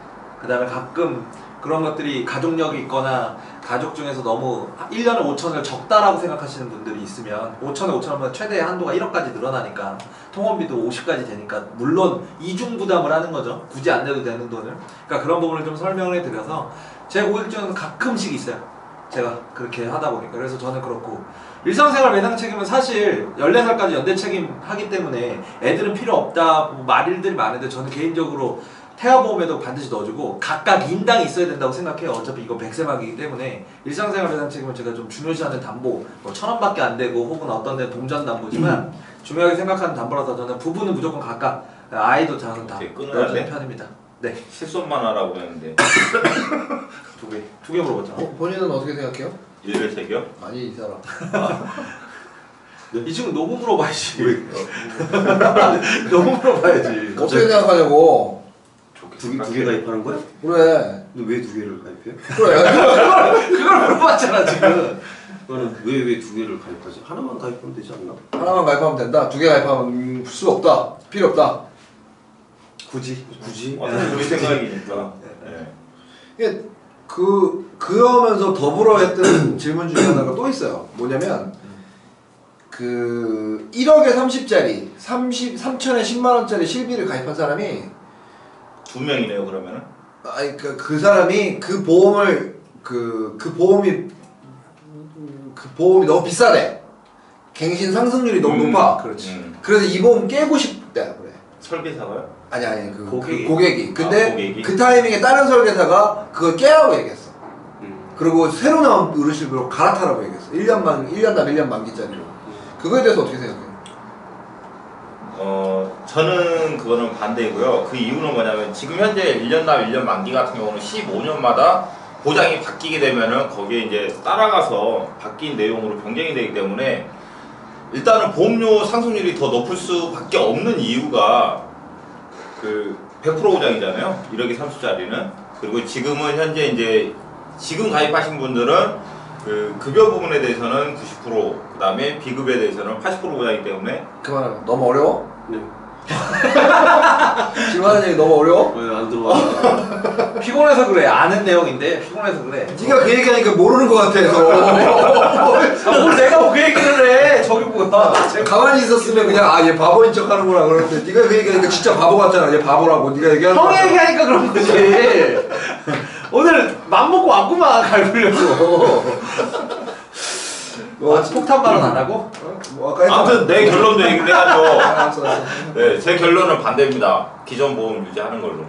그 다음에 가끔 그런 것들이 가족력이 있거나 가족 중에서 너무 1년에 5천을 적다라고 생각하시는 분들이 있으면 5천에 5천하면 최대 한도가 1억까지 늘어나니까 통원비도 50까지 되니까 물론 이중 부담을 하는 거죠. 굳이 안 내도 되는 돈을. 그러니까 그런 부분을 좀 설명을 해드려서 제 고객 중에는 가끔씩 있어요. 제가 그렇게 하다 보니까. 그래서 저는 그렇고 일상생활 배상 책임은 사실 14살까지 연대 책임 하기 때문에 애들은 필요 없다 뭐 말일들이 많은데 저는 개인적으로 태아보험에도 반드시 넣어주고 각각 인당이 있어야 된다고 생각해요. 어차피 이거 100세막이기 때문에 일상생활 배상 책임은 제가 좀 중요시하는 담보 뭐 1000원밖에 안 되고 혹은 어떤 데는 동전 담보지만 중요하게 생각하는 담보라서 저는 부부는 무조건 각각 아이도 저는 다 넣어주는 편입니다. 네. 실손만 하라고 했는데 2개 물어봤잖아. 본인은 어떻게 생각해요? 일배책이요? 아니 이 사람. 이 친구 너무 물어봐야지. 너무 물어봐야지. 어떻게 생각하냐고. 2개 가입하는 거야? 그래. 근데 왜 2개를 가입해? 그래. 그걸 물어봤잖아 지금. 너는 왜 2개를 가입하지? 하나만 가입하면 되지 않나? 하나만 가입하면 된다. 2개 가입하면 수 없다. 필요 없다. 굳이? 우리 생각이니까. 이게 그러면서 더불어 했던 질문 중에 하나가 또 있어요. 뭐냐면 그 1억에 30짜리 3천에 10만 원짜리 실비를 가입한 사람이 2명이네요 그러면은. 아니 그 사람이 그 보험을 그 보험이 너무 비싸대. 갱신 상승률이 너무 높아. 그렇지. 그래서 이 보험 깨고 싶대. 그래. 설계사가요? 아니 고객이. 고객이. 근데 고객이? 그 타이밍에 다른 설계사가 그걸 깨라고 얘기했어. 그리고 새로 나온 의료실비로 갈아타라고 얘기했어. 1년 만기짜리로. 그거에 대해서 어떻게 생각해요? 저는 그거는 반대이고요. 그 이유는 뭐냐면 지금 현재 1년납 1년 만기 같은 경우는 15년마다 보장이 바뀌게 되면은 거기에 이제 따라가서 바뀐 내용으로 변경이 되기 때문에 일단은 보험료 상승률이 더 높을 수밖에 없는 이유가 그 100% 보장이잖아요. 1억에 30짜리는. 그리고 지금은 현재 이제 지금 가입하신 분들은 그 급여 부분에 대해서는 90%, 그 다음에 비급여에 대해서는 80% 보장이기 때문에. 그만하면 너무 어려워? 네. 지금 하는 얘기 너무 어려워? 왜 안 들어와? 피곤해서 그래. 아는 내용인데 피곤해서 그래. 네가 그 얘기하니까 모르는 것 같아서. 뭘 내가 그 얘기를 해. 저기 뭐야. 가만히 있었으면 그냥 얘 바보인 척 하는구나 그러는데 네가 그 얘기하니까 진짜 바보 같잖아. 얘 바보라고 네가 얘기하는 거 형이 같잖아. 얘기하니까 그런 거지. 오늘 맘먹고 왔구만 갈구려고. 폭탄 발언 안 하고? 뭐 아까 했잖아. 아무튼 내 결론도 얘기해야죠. 알았어. 네, 제 결론은 반대입니다. 기존 보험 유지하는 걸로.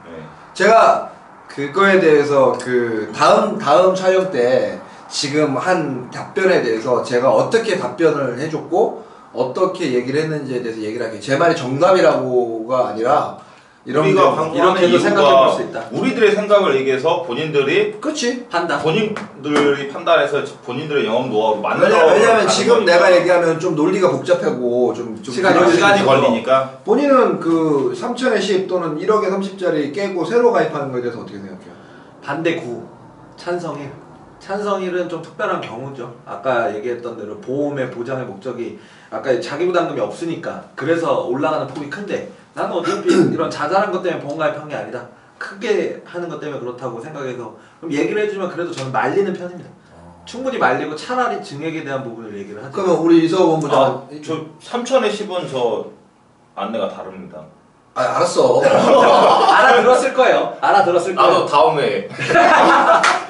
네. 제가 그거에 대해서 그 다음 촬영 때 지금 한 답변에 대해서 제가 어떻게 답변을 해줬고 어떻게 얘기를 했는지에 대해서 얘기를 할게요. 제 말이 정답이라고가 아니라 우리가 방송하는 이렇게도 생각해 볼 수 있다. 우리들의 생각을 얘기해서 본인들이 그렇지. 판단. 본인들이 판단해서 본인들의 영업 노하우를 왜냐면 지금 내가 얘기하면 좀 논리가 복잡하고 좀 시간이 걸리니까. 본인은 그 3천에 10 또는 1억에 30짜리 깨고 새로 가입하는 거에 대해서 어떻게 생각해요? 반대 9 찬성일. 찬성일은 좀 특별한 경우죠. 아까 얘기했던 대로 보험의 보장의 목적이 아까 자기부담금이 없으니까 그래서 올라가는 폭이 큰데 나는 어차피 이런 자잘한 것 때문에 보험 가입한 게 아니다. 크게 하는 것 때문에 그렇다고 생각해서 그럼 얘기를 해주면 그래도 저는 말리는 편입니다. 충분히 말리고 차라리 증액에 대한 부분을 얘기를 하죠. 그러면 우리 이서원 본부장 저 3천에 10은 저 안내가 다릅니다. 알았어. 알아들었을 거예요. 알아들었을 거예요. 나도 다음에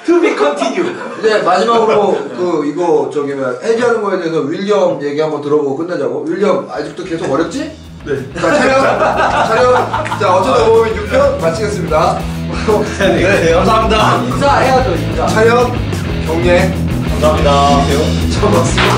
To be continue. 이제 마지막으로 그 이거 저기 해지하는 거에 대해서 윌리엄 얘기 한번 들어보고 끝내자고. 윌리엄 아직도 계속 어렵지? 네. 자 촬영. 자 어쩌다 보면 6편 마치겠습니다. 네, 감사합니다. 인사해야죠, 인사. 촬영 경례. 감사합니다. 잡았습니다.